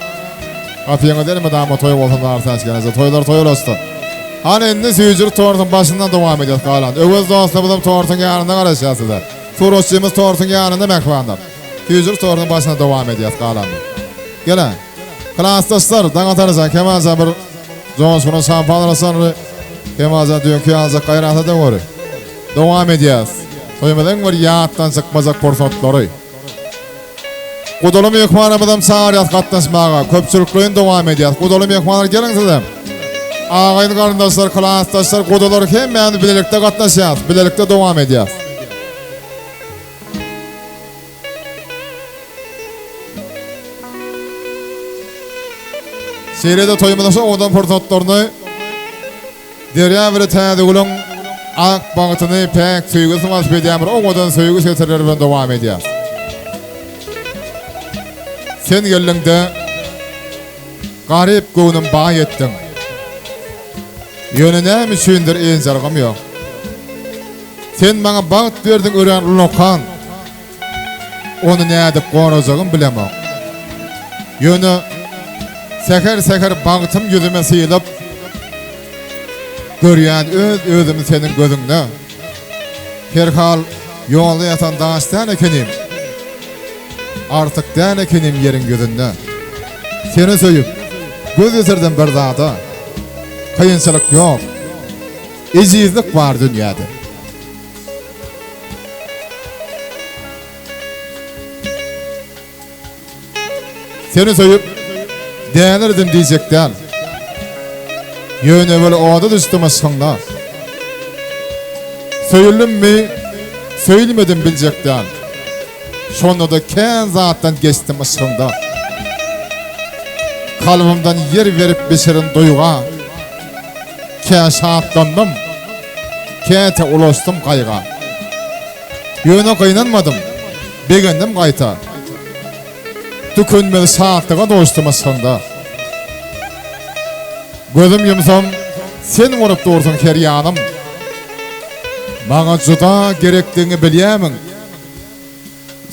Speaker 2: atyňa derme dama toy bolsa artaş gelese, toylar toylaşdy. Hani endi söýjür tortyň başyndan dowam edýär galan. Öwüz dostlar bilen tortyň ýanynda garaşýarsızlar. Sorosçymyz tortyň ýanynda mehmanlar. Söýjür tortyň başyndan dowam edýär galan. Gele. Klassdaşlar, daňatarjak kemaza bir joňşuny şampanlasan, kemaza düňkü ýazak gaýrata da gory. Dowam edýär. Toymadan var yattan çıkmazak porsotlary. Godaly mehmanamyzdan saýat gatnaşmaga köpçüliklerin dowam edýär. Godaly mehmanlar geliň sizem. Ağaýyn garyndaşlar, klassdaşlar, godalar hemmäni bilelikde gatnaşýar, bilelikde dowam edýär. Şeýlede toýmadaşa odan portotlaryny derýä bir täze gulan ak bagytyny pek süýgü symas bedýär, oňdan süýgü seterleri bilen dowam edýär. Sen geldiňde garyp göwnüm baý etdiň. Ýöne üçindir enjargam ýok. Sen maňa bagyt berdiň ören ulokan. Onu näde gorazagym bilemok. Ýöne seher bagytym ýüzüme syýylyp görýän özümi senin gözüňde. Her hal ýolda ýatan daşdan ekenim. Artık dän ekenim ýeriň gözünde. Seni söýüp göz ýetirden bir zada. Kıyınçılık yok. Ejizlik var dünyada. Seni söýüp dänirdim diýjekden. Ýöne böyle oda düşdümasynda. Söýülimmi, söýlemedim biljekden. Şonda da kän zatdan geçdim ısgynda. Kalbimden yer verip beşerin doyuğa. Kän şahatlandım, känte ulaştım gaýga. Ýöne gynanmadım, begendim gaýta. Tükünmeli şahatlyga doşdum ısgynda. Gözüm yumsam, sen borup dursun her ýanym. Maňa juda gerekdiňi bilýämiň.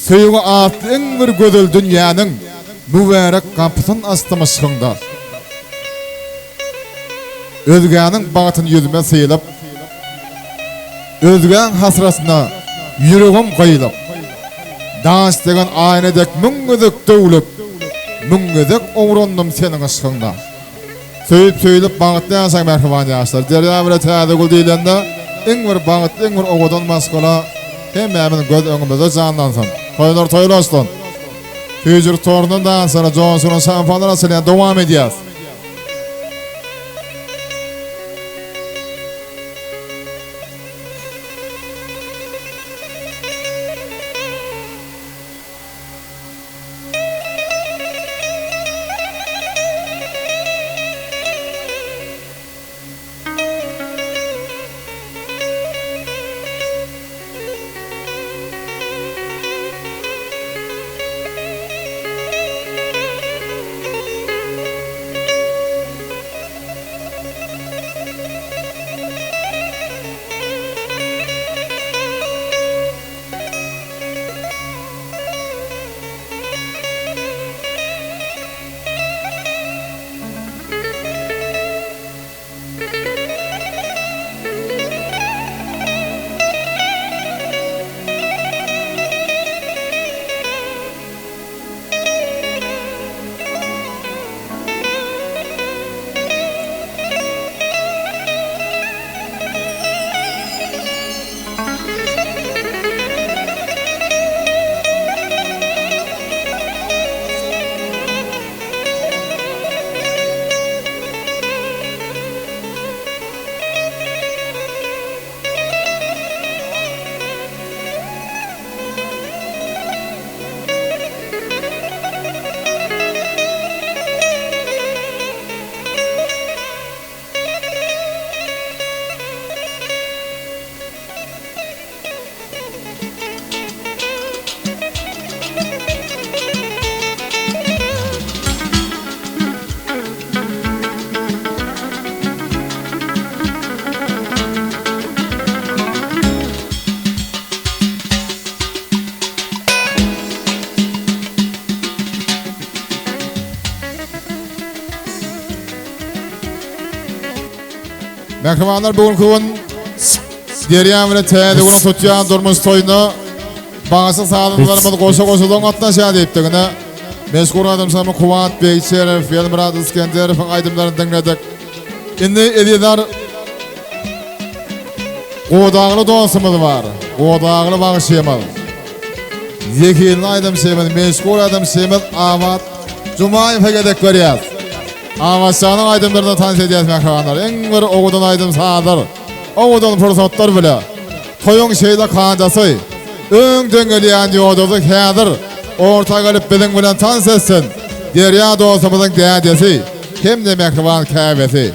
Speaker 2: Söýüge atlyň bir gözel dünýäniň mübarek kapysyny astym ysgynda. Özgäniň bagytyny ýüzüme syýylyp, özgän hasrasyna ýüregim gaýylyp, daş degen aýnadek müňgüdek döwlüp, müňgüdek owrandym seniň ysgynda. Söýüp bagytly ýasaň merhaban ýaşlar. Derýä bir täze gul diýilende, iň bir bagyt, iň bir owadan maskala hemmämiň göz öňümizde janlansyn. Toýlar toýlaşdyn. Tüýjür torundan sonra Johnson'un sanfalar asylyan dowam edýär. Mehmanlar bugünkü gün derýämine täze bolan tutýan durmuş toýuna bagasy sağlamlarymyz goşa-goşadan gatnaşýar diýipdigine meşgul adam samy Kuwat Beýçerew, Elmurad Iskenderow aýdymlaryny dinledik. Indi edýär Odağlı dostumuz var. Odağlı bağışıyamaz. Zekilin aydam şeyimiz, meşgul aydam şeyimiz Avat Cumayev'e gedek görüyoruz. Avatşanın aydımlarını tanış edeceğiz mekavanlar. En bir oğudun aydım sağdır. Oğudun fırsatlar bile. Toyun şeyde kancası. Ön döngeleyen yoğuduzu kâdır. Orta gelip bizim bilen tanış etsin. Derya dostumuzun değercesi. Hem de mekavan kahvesi.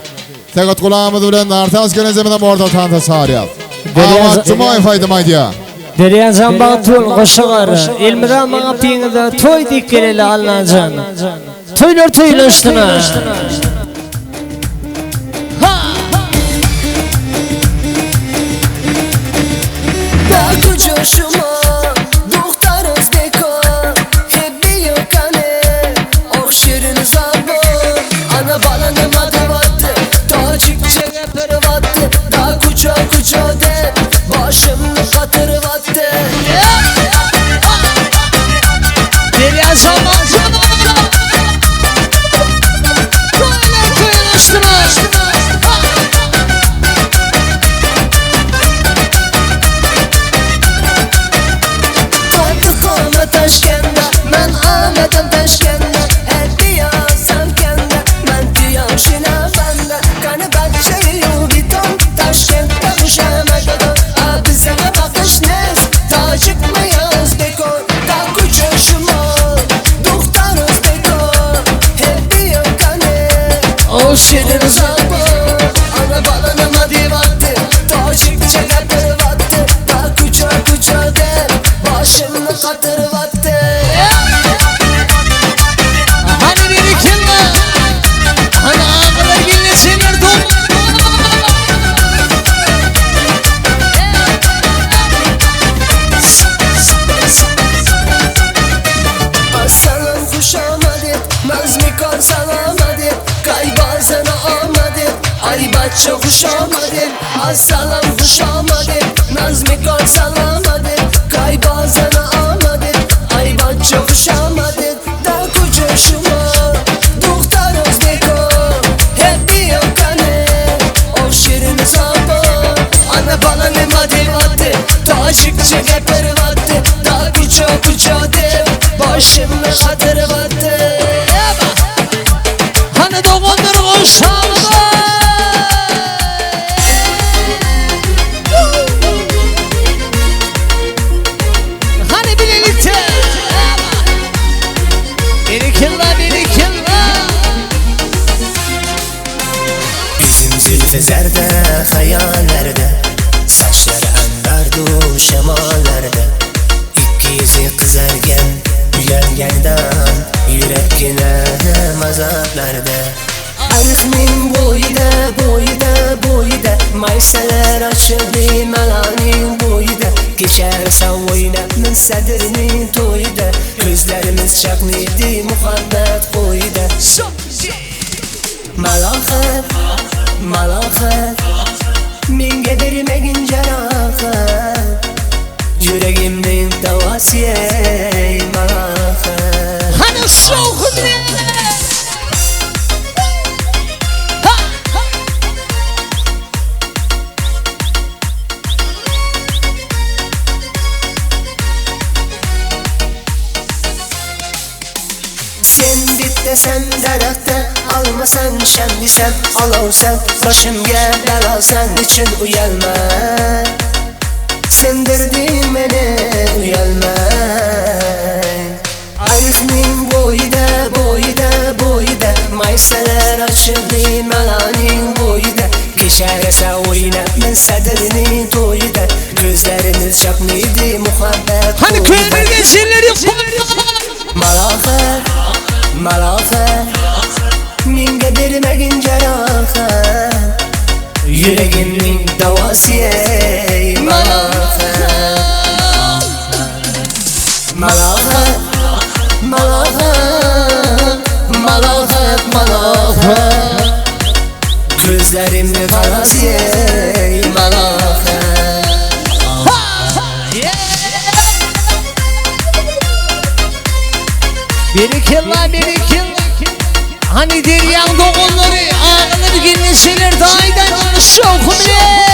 Speaker 2: Tekat kulağımız bilen artaş geleceğimden orta tanış çağırıyoruz. Avat Cumayev aydım aydıya.
Speaker 14: Deryancan Bağıtol koşagarı, Elmira mağa piyinide toy dik geleli Allah'can. Toylar toylaştına.
Speaker 16: Dağ coşuma, doktoruz deko, hep bir yokane, okşirin zabı, ana balanım adı vattı, tacikçe yapır vattı, dağ kuca kuca de, başımı katır vattı.
Speaker 14: Derya zaman
Speaker 16: Taşkende, men Ahmet'im taşkende, hep yazsam kende, men diyam şina bende, kanı bakçayı biton, taşkende kuşama kadar, abi sana bakış nes, tacık mı yaz dekor, da kucuşuma, doktoruz dekor, hep bir yakane, o şirin zabı, ana balanım hadi vattı, tacık çekatır vattı, da kuca kuca der, başımı katır vattı.
Speaker 14: Hani biri kim var? Hani ağalar gelin senler dur.
Speaker 16: Aslanım kuşamadı, mazmikon salamadı, kaybazana amadı, ay bahçe kuşamadı. Aslanım kuşamadı, mazmikon salamadı, kaybazana amadı, ay bahçe kuşamadı. Da kucuşuma, doktoruz deko, hep bir yokane, o şirin zabı, ana balanım hadi vattı, taşıkçı yapır vattı, da kuca kuca de, başımı katır vattı.
Speaker 14: Hani doğanları koşalım. Hani birlikte. Birikirler birikirler.
Speaker 16: Üzüm zülfü zerde hayallerde, saçları anlardı şemallerde, iki yüzü kızargen yürengendan, yürek yine mazatlarda. Arızmin boyda boyda boyda, maysalar açıldı melanin boyda, geçersen oyna min sadrinin toyda, gözlerimiz çaknıydı muhabbet boyda. Malahat, malahat, minge vermegin cerahat, yüreğimin davası ey malahat.
Speaker 14: Hani soğuk ne?
Speaker 16: Sen bit desem darakta, almasan şem desem alavsan, başımga belalsan için uyalma. Sendirdin beni uyalma. Arif'nin boyda boyda boyda, maysalar açıldı melanin boyda, geçerse oyna min sadrinin toyda, gözleriniz çapnıydı muhabbet.
Speaker 14: Hani köyümün gençleri
Speaker 16: malahat, malahat, minge vermegin cerahat, yüreğimin davası ey malahat. Malahat, malahat, malahat, malahat, gözlerimde karası ey malahat.
Speaker 14: Birikirler birikirler. Hani deryan doğulları ağlanır gelin senler daydan soğuk ne?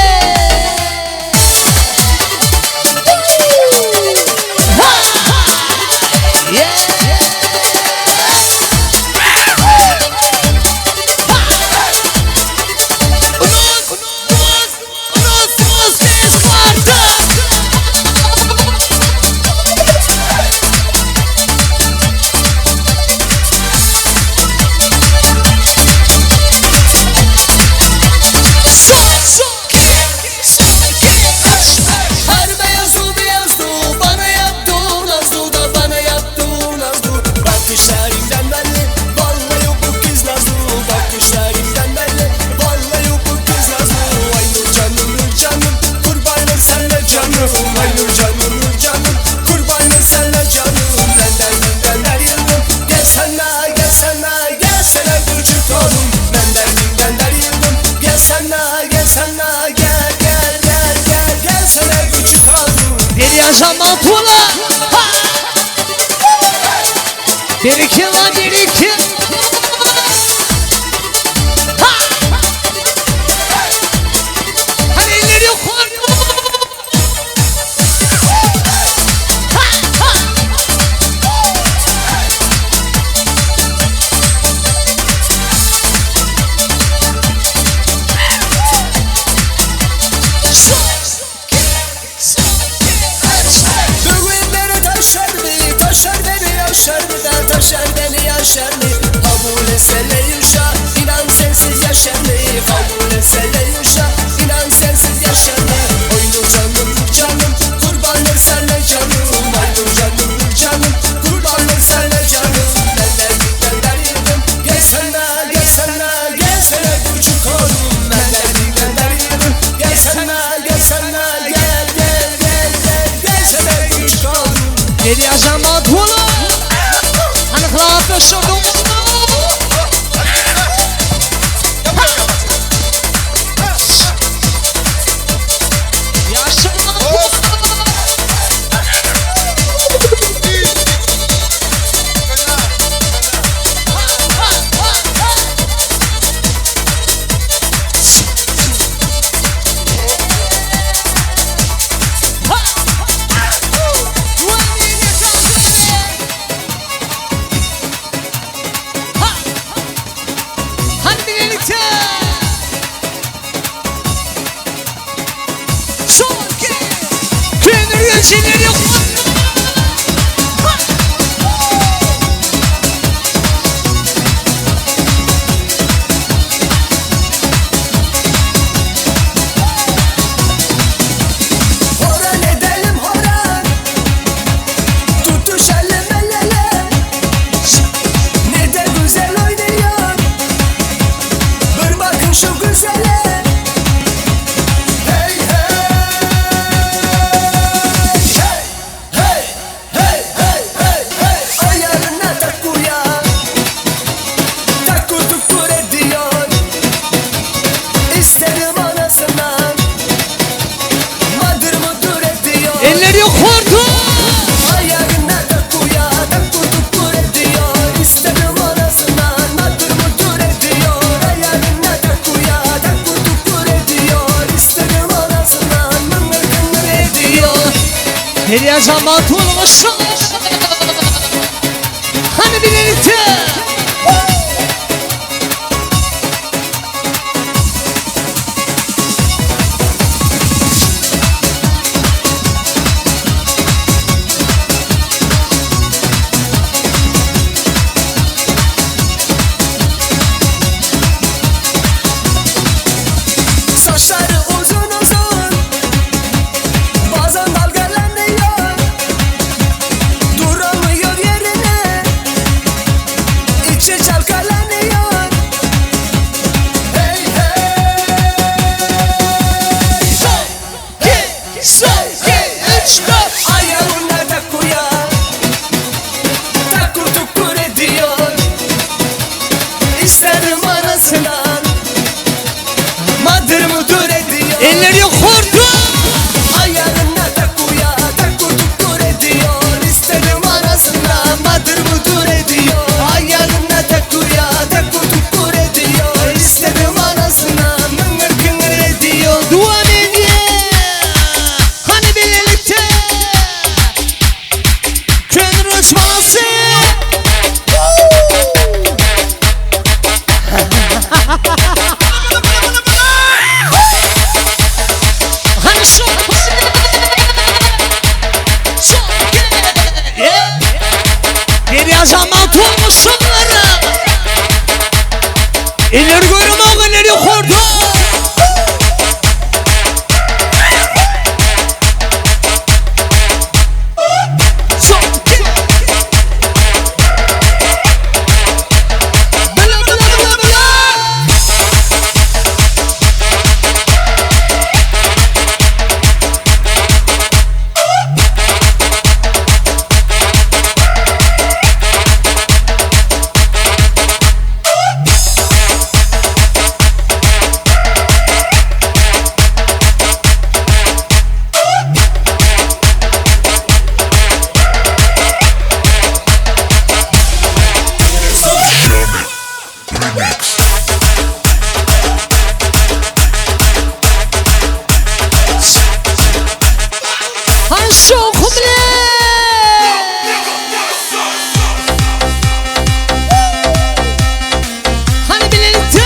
Speaker 14: tuğla. Birikin lan birikin. Hadi elleri yok.
Speaker 16: Taşar beni yaşar mı? Kabul etsene yuşa, inan sensiz yaşar mı? Kabul etsene yuşa, inan sensiz yaşar mı? Oynu canım canım, kurbanlık sana canım. Oynu canım canım, kurbanlık sana canım. Ben yedim, gelsene gelsene, gelsene küçük oğlum. Ben yedim, gelsene gelsene, gelsene küçük oğlum.
Speaker 14: Geri yaşama tuğla. Şurdum. Geriye zaman tulmuş. Hani birlikte.
Speaker 16: Saçları uzun uzun, bazen dalgalanıyor, duramıyor yerine, içi çalkalanıyor. Hey hey, say, üç, dört. Ayağına takuya, takur tukur ediyor, isterim arasından. Madır mıdır ediyor,
Speaker 14: elleri yok hortu.
Speaker 16: ayağına takuya, takur tukur ediyor, isterim arasında. Madır mıdır ediyor, ayağına takuya, takur tukur ediyor, isterim arasında. Mıngır kıngır ediyor.
Speaker 14: Dua ediyor. Hani birlikte. Köyün uçması. Hani şu. Geriye zaman tulmuş onları. İleri görüm o ileri kurdu. şokum bile. Hani birlikte.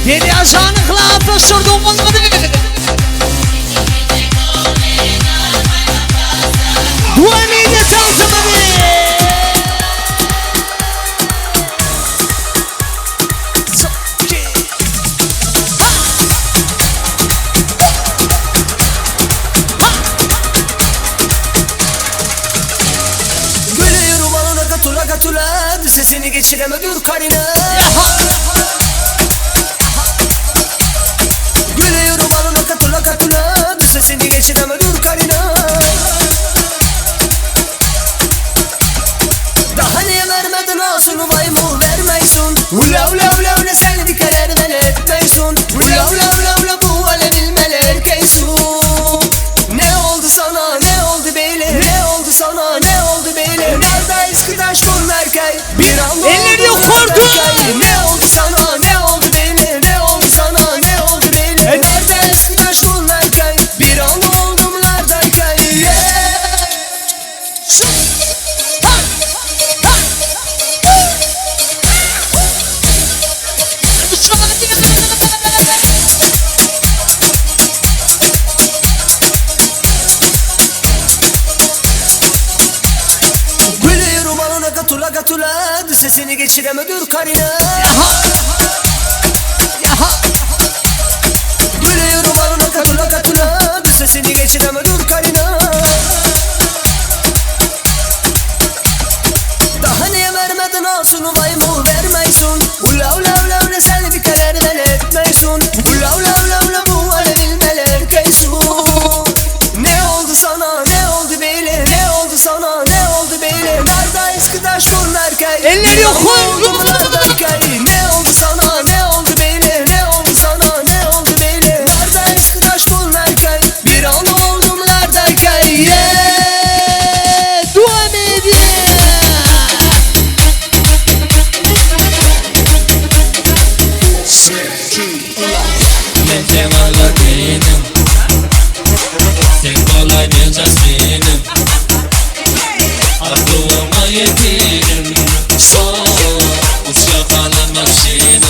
Speaker 14: Deri aşağını kılapla sürdüm bunları. Duanıyla tanzımını.
Speaker 16: Gülüyorum alana katula katula, sesini geçireme dur karına. Gülüyorum alana katula katula, sesini geçireme dur karına. Daha niye vermedin ağzını vay mı vermeysun? Ula ula ula ula seni dikeler ben etmeysun. Ula ula ula ula bu ale bilmeler keysun. Ne oldu sana ne oldu beyler? Ne oldu sana ne oldu beyler? Nerede eskitaş bu erkek? Bir anda
Speaker 14: elleri yok korku.
Speaker 16: Ne oldu sana ne oldu beyler? Ne oldu sana ne oldu beyler? Nerede eskitaş bu erkek? Bir anda oldum neredeyken? Gülüyorum alana katula katula, sesini geçireme dur karına. Gülüyorum alana katula katula, sesini geçireme dur karına. Daha niye vermedin ağzını vay mı vermeysun? Ula ula ula ula seni bir kaderden etmeysun. Ula ula ula ula bu ale bilmeler keysun. Ne oldu sana ne oldu beyler? Ne oldu sana ne oldu beyler? Nerede eskitaş bu erkek?
Speaker 14: Elleri yok
Speaker 16: oldum neredeyken? Ne oldu sana ne oldu beyler? Ne oldu sana ne oldu beyler? Nerede eskitaş bu erkek? Bir an oldum neredeyken?
Speaker 14: Dua medya.
Speaker 1: Ben Cemal'la değilim. Tek kolay bir casminim. Aklıma yetirim. Uç yakalım yakşinim.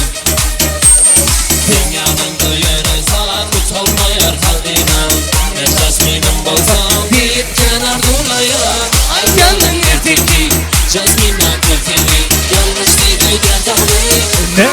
Speaker 1: Sen yanında yere saat kuç olmayar kaldinem. Ben casminim bolsam bir kenar dolayak. Ay gönlüm ertekli. Casminle köteli. Yanlış değil gerçekli.
Speaker 14: Ne?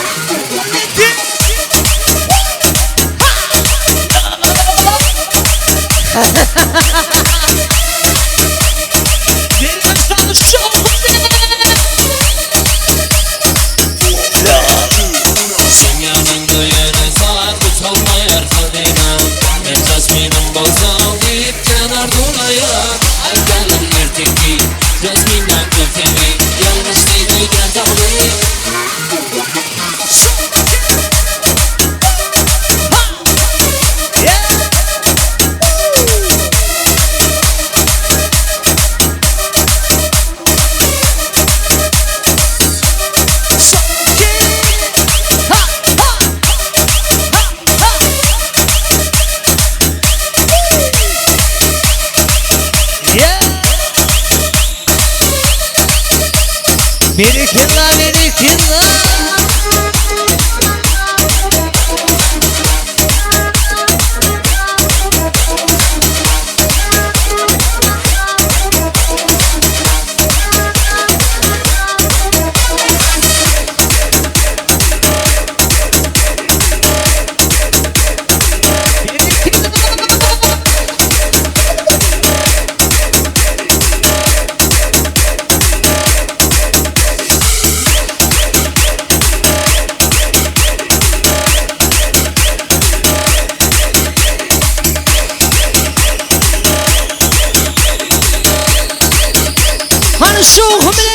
Speaker 1: Sen yanında yere saat kuç olmayar kaldinem. Ben casminim bolsam bir kenar dolayak. Ay gönlüm ertekli. Casminle köteli. Yanlış değil gerçekli.
Speaker 14: Berikilla هنشوفهم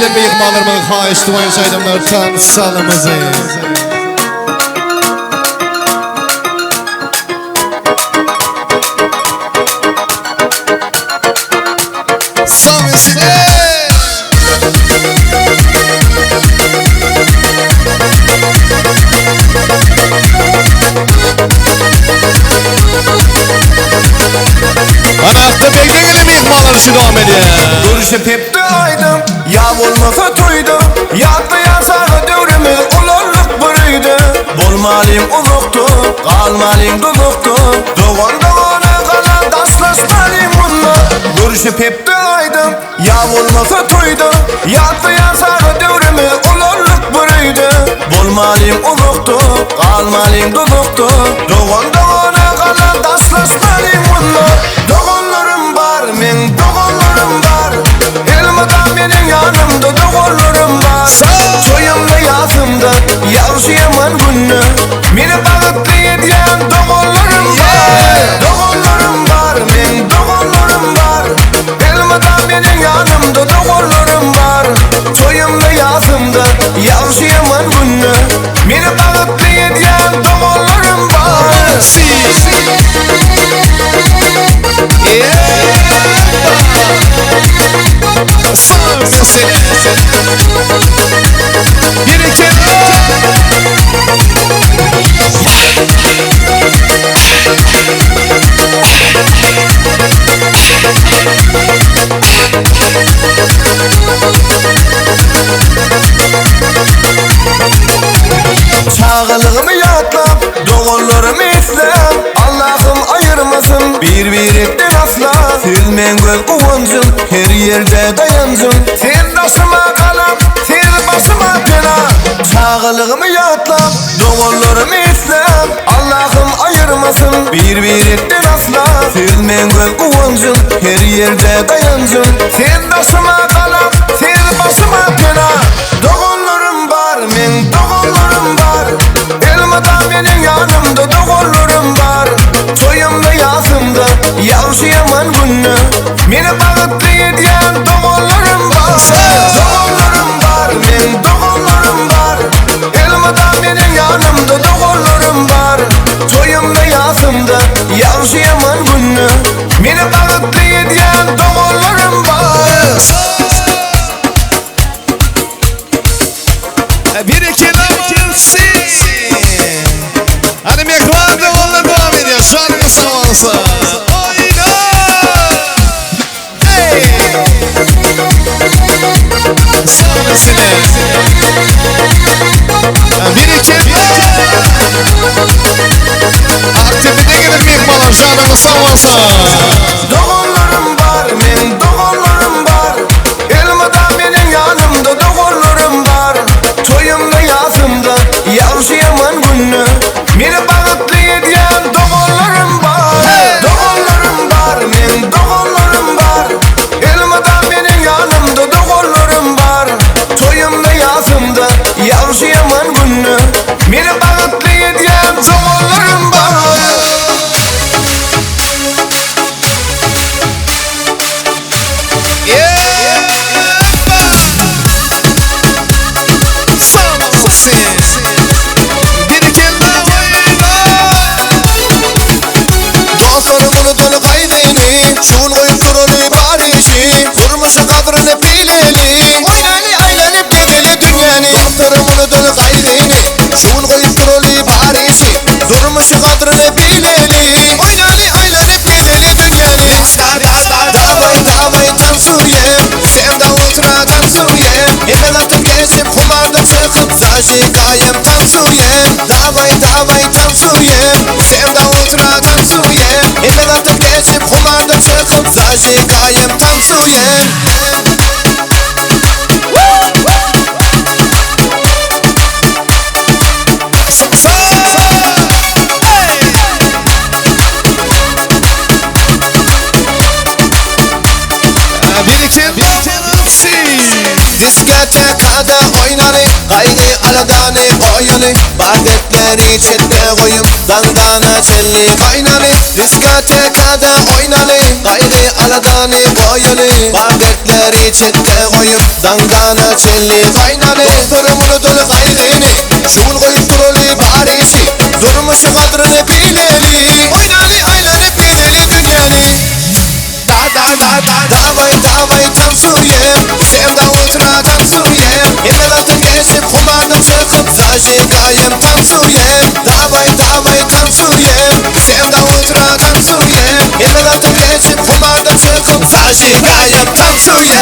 Speaker 3: Gelin mehmanlarımın haişti boyu çaydımlar tanışalımızı. Anakta belgeli mehmanlar şu devam ediyor.
Speaker 4: Görüşüp hep de aydım, ya olmasa toydu. Yattı yasağı devrimi, ulanlık bürüydü. Bolmalıyım uzuktu, kalmalıyım duduktu. Doğan doğana kalan daslaşmalıyım bununla. Görüşüp hep de aydım, ya olmasa toydu. Yattı yasağı devrimi, ulanlık bürüydü. Bolmalıyım uzuktu, kalmalıyım duduktu. Doğan doğana kalan daslaşmalıyım bununla. Doğanlarım var, men doğanlarım var. Elmadan benim yanımda doğanlarım var. Soyumda yazımda yavruşuyaman günü. Beni bağıtlı ediyen doğanlarım var. Doğanlarım var, men doğanlarım var. Elmadan benim yanımda doğanlarım var. Soyumda yazımda yavruşuyaman günü. Beni bağıtlı ediyen doğanlarım var. Çağılığımı yatlap, doğullarımı islem. Allah'ım ayırmasın bir etten asla. Silmen göz kuvancın, her yerde dayancın. Sen başıma kalam, sen başıma pena. Çağılığımı yatlap, doğullarımı islem. Allah'ım ayırmasın bir etten asla. Silmen göz kuvancın, her yerde dayancın. Sen başıma kalam, sen başıma pena. Doğullarım var, men doğullarım var. Elmadan benim yanımda doğullarım var. Soyumda yazımda yavruşuyaman günü. Beni bağıtlı ediyen doğullarım var. Doğullarım var, men doğullarım var. Elmadan benim yanımda doğullarım var. Soyumda yazımda yavruşuyaman günü. Beni bağıtlı ediyen doğullarım var.
Speaker 3: Bir iki namazı. Hadi mekvar da devam ediyor. Şarkı savunsa. Oyna. Hey. Savunasını. Bir iki. Artık bir de gelin mekvarlar. Şarkı savunsa.
Speaker 4: Doğullarım var, men doğullarım var. Elmadan benim yanımda doğullarım var. Soyumda yazımda yavruşuyaman günü. Beni bağıtlı ediyen doğullarım var. Doğullarım var, men doğullarım var. Elmadan benim yanımda doğullarım var. Soyumda yazımda yavruşuyaman günü. Beni bağıtlı ediyen doğullarım var.
Speaker 3: Dostlarımın dolu kaydini, şun koyup durulu barişi. Durmuşu kadrını bileli, oynaylı aylanıp gideli dünyanı. Dostlarımın dolu kaydini, şun koyup durulu barişi. Durmuşu kadrını bileli, oynaylı aylanıp gideli dünyanı. Davay tansuyem, sevda ultra tansuyem. Emel atıp geçip kumarda çıkıp zajikayem tansuyem. Davay tansuyem, sevda ultra tansuyem. Emel atıp geçip kumarda çıkıp zajikayem tansuyem. Diskotekada oynanı, kaydı aladanı koyanı. Paketleri çette koyup dangana çelli kaynanı. Diskotekada oynanı, kaydı aladanı koyanı. Paketleri Bari çette koyup dangana çelli kaynanı Dostlarımını dolu gayreni Şun koyup duruli barisi Durmuşu kadrını bileli Oynani aylanı bileli dünyani Davay tansuye Sen de ultra tansuye Emelatın geçip kumardan çıkıp Zajigayem tansuye Davay tansuye Sen de ultra tansuye Emelatın geçip kumardan çıkıp Zajigayem tansuye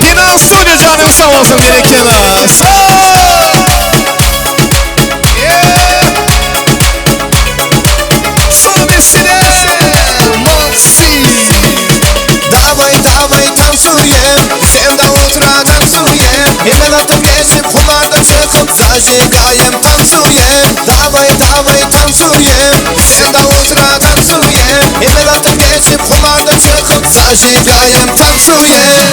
Speaker 1: Kenan Stüdyo canım sağ olsun beni Kenan.
Speaker 3: Davay tansuye Sen de ultra tansuye Emelatın geçip kumardan çıkıp Zajigayem tansuye Davay tansuye Sen de ultra tansuye Emelatın geçip kumardan çıkıp Zajigayem tansuye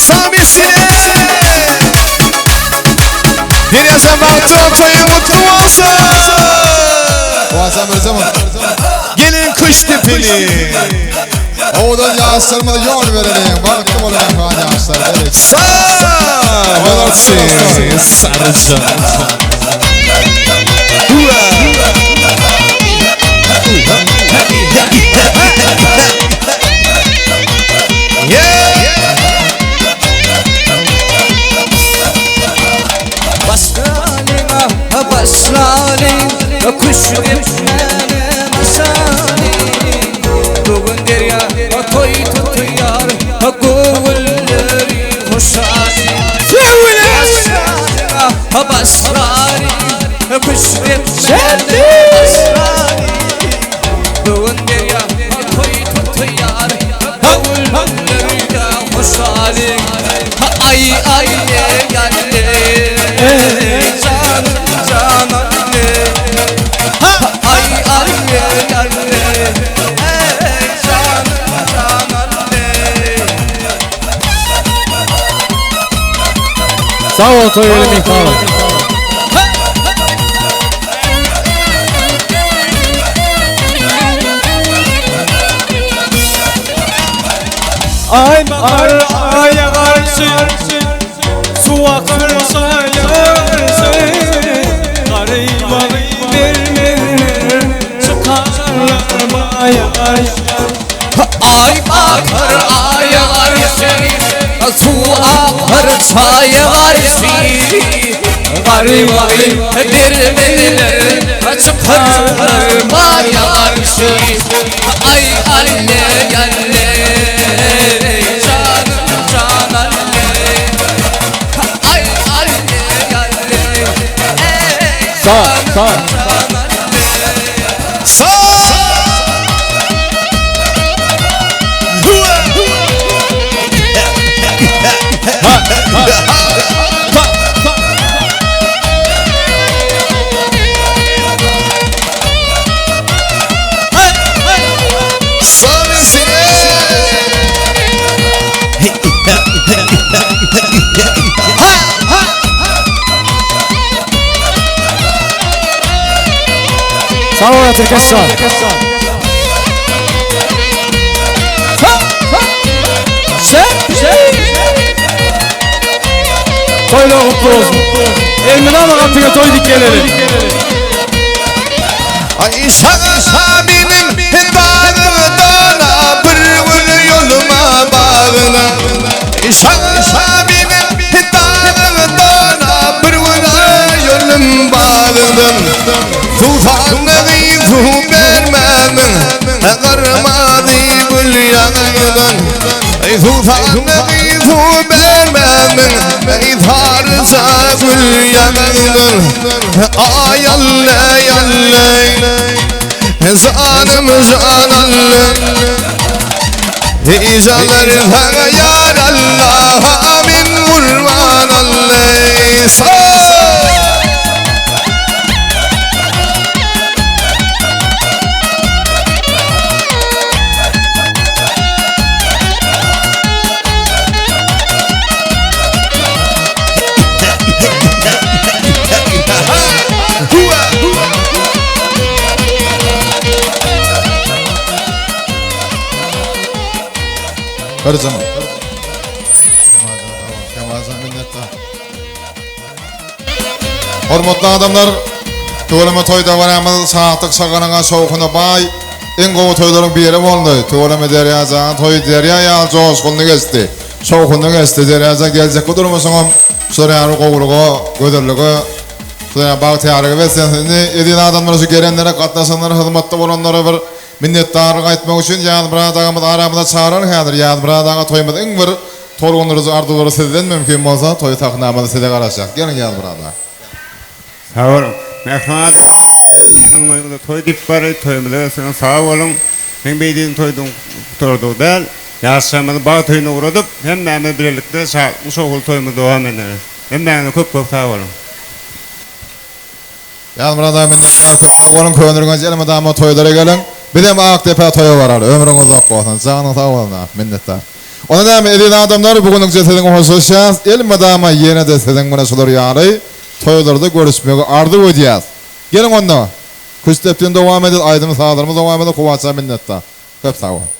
Speaker 1: Samisine Deryacan Bahtiyar toyu mutlu olsun.
Speaker 2: Boğazam özüm.
Speaker 1: Gelin kış tepeli.
Speaker 2: Oğlan yaşlarıma yol verelim. Baktım olan fani yaşlar.
Speaker 1: Sağ olasın sarıcan.
Speaker 17: Basralim kuş etmene masalim Bugün derya toy tutuyar Gülleri hoşalim Basralim kuş etmene masalim Bugün derya toy tutuyar Gülleri hoşalim Ay yalle
Speaker 14: Sağ ol Toyolu Mihtar'a.
Speaker 17: Ay bakar aya karşı Su akarsa yarısı Gariba vermeler Çıkarlar bayar Ay bakar aya karşı Su akarsa yarısı Gariba vermeler Çıkarlar bayar Ay alle yalle
Speaker 14: Sağ. Sağ ol Türkistan. Toyla mutlu olsun. Elmina bakattığı toy dikkeleri.
Speaker 3: Ay şabinim bağına bir gül yoluma bağına Şabinim bağına bir gül yolum bağına Tufanı su vermemin Karmadı gül yanından Tufanı su vermemin Farza gül yanından Ay yalle Zanım zanalle İzalar yar Allah Amin kurban Allah Sağ
Speaker 2: Bir zaman. Kemazan minnettar. Hormatly adamlar, töweleme toýda baramyz saatlyk saganaňa şowkuny bay, en gowy toýlaryň biri boldy. Töweleme derýajaň toý derýa ýaly joşgulny geçdi. Şowkuny geçdi derýaja geljek durmasaňam, şoraýary gowruga, göderligi, şoraýa baý täýärligi besenini edin adamlar şu gerenlere gatnaşanlara hyzmatda bolanlara bir minnetdarlyk aýtmak üçin ýaly bir adamyz aramyzda çağırar häzir. Ýaly bir adamga toýmaz iň bir torgunlarynızı arzuları sizden mümkün bolsa toý takynamyzy size garaşak. Gelin ýaly bir adam.
Speaker 6: Sağ olun. Mehmet. Toy dip var, toyumda sen sağ olun. Ben beydin toydum turdu bel. Yaşamadı bağ toyuna uğradıp hem ben birlikte şoğul toyumu devam ederiz. Hem ben çok sağ olun.
Speaker 2: Ýaly bir adam minnettar köp olun köňürüňiz elime dama toýlara gelin. Bir de Aktepe toyu var. Ömrüňiz uzak bolsun. Sağ sağ olun. Minnettar. Ona da edin adamlar bugünkü sesiň hoşuşýas. Elime dama ýene de sesiň muna şolar ýaly. Toylarda görüşmege ardy edýäs. Gelin onda. Küstepden dowam edip aýdymy sağlarymyz dowam edip kuwaça minnettar. Köp sağ olun.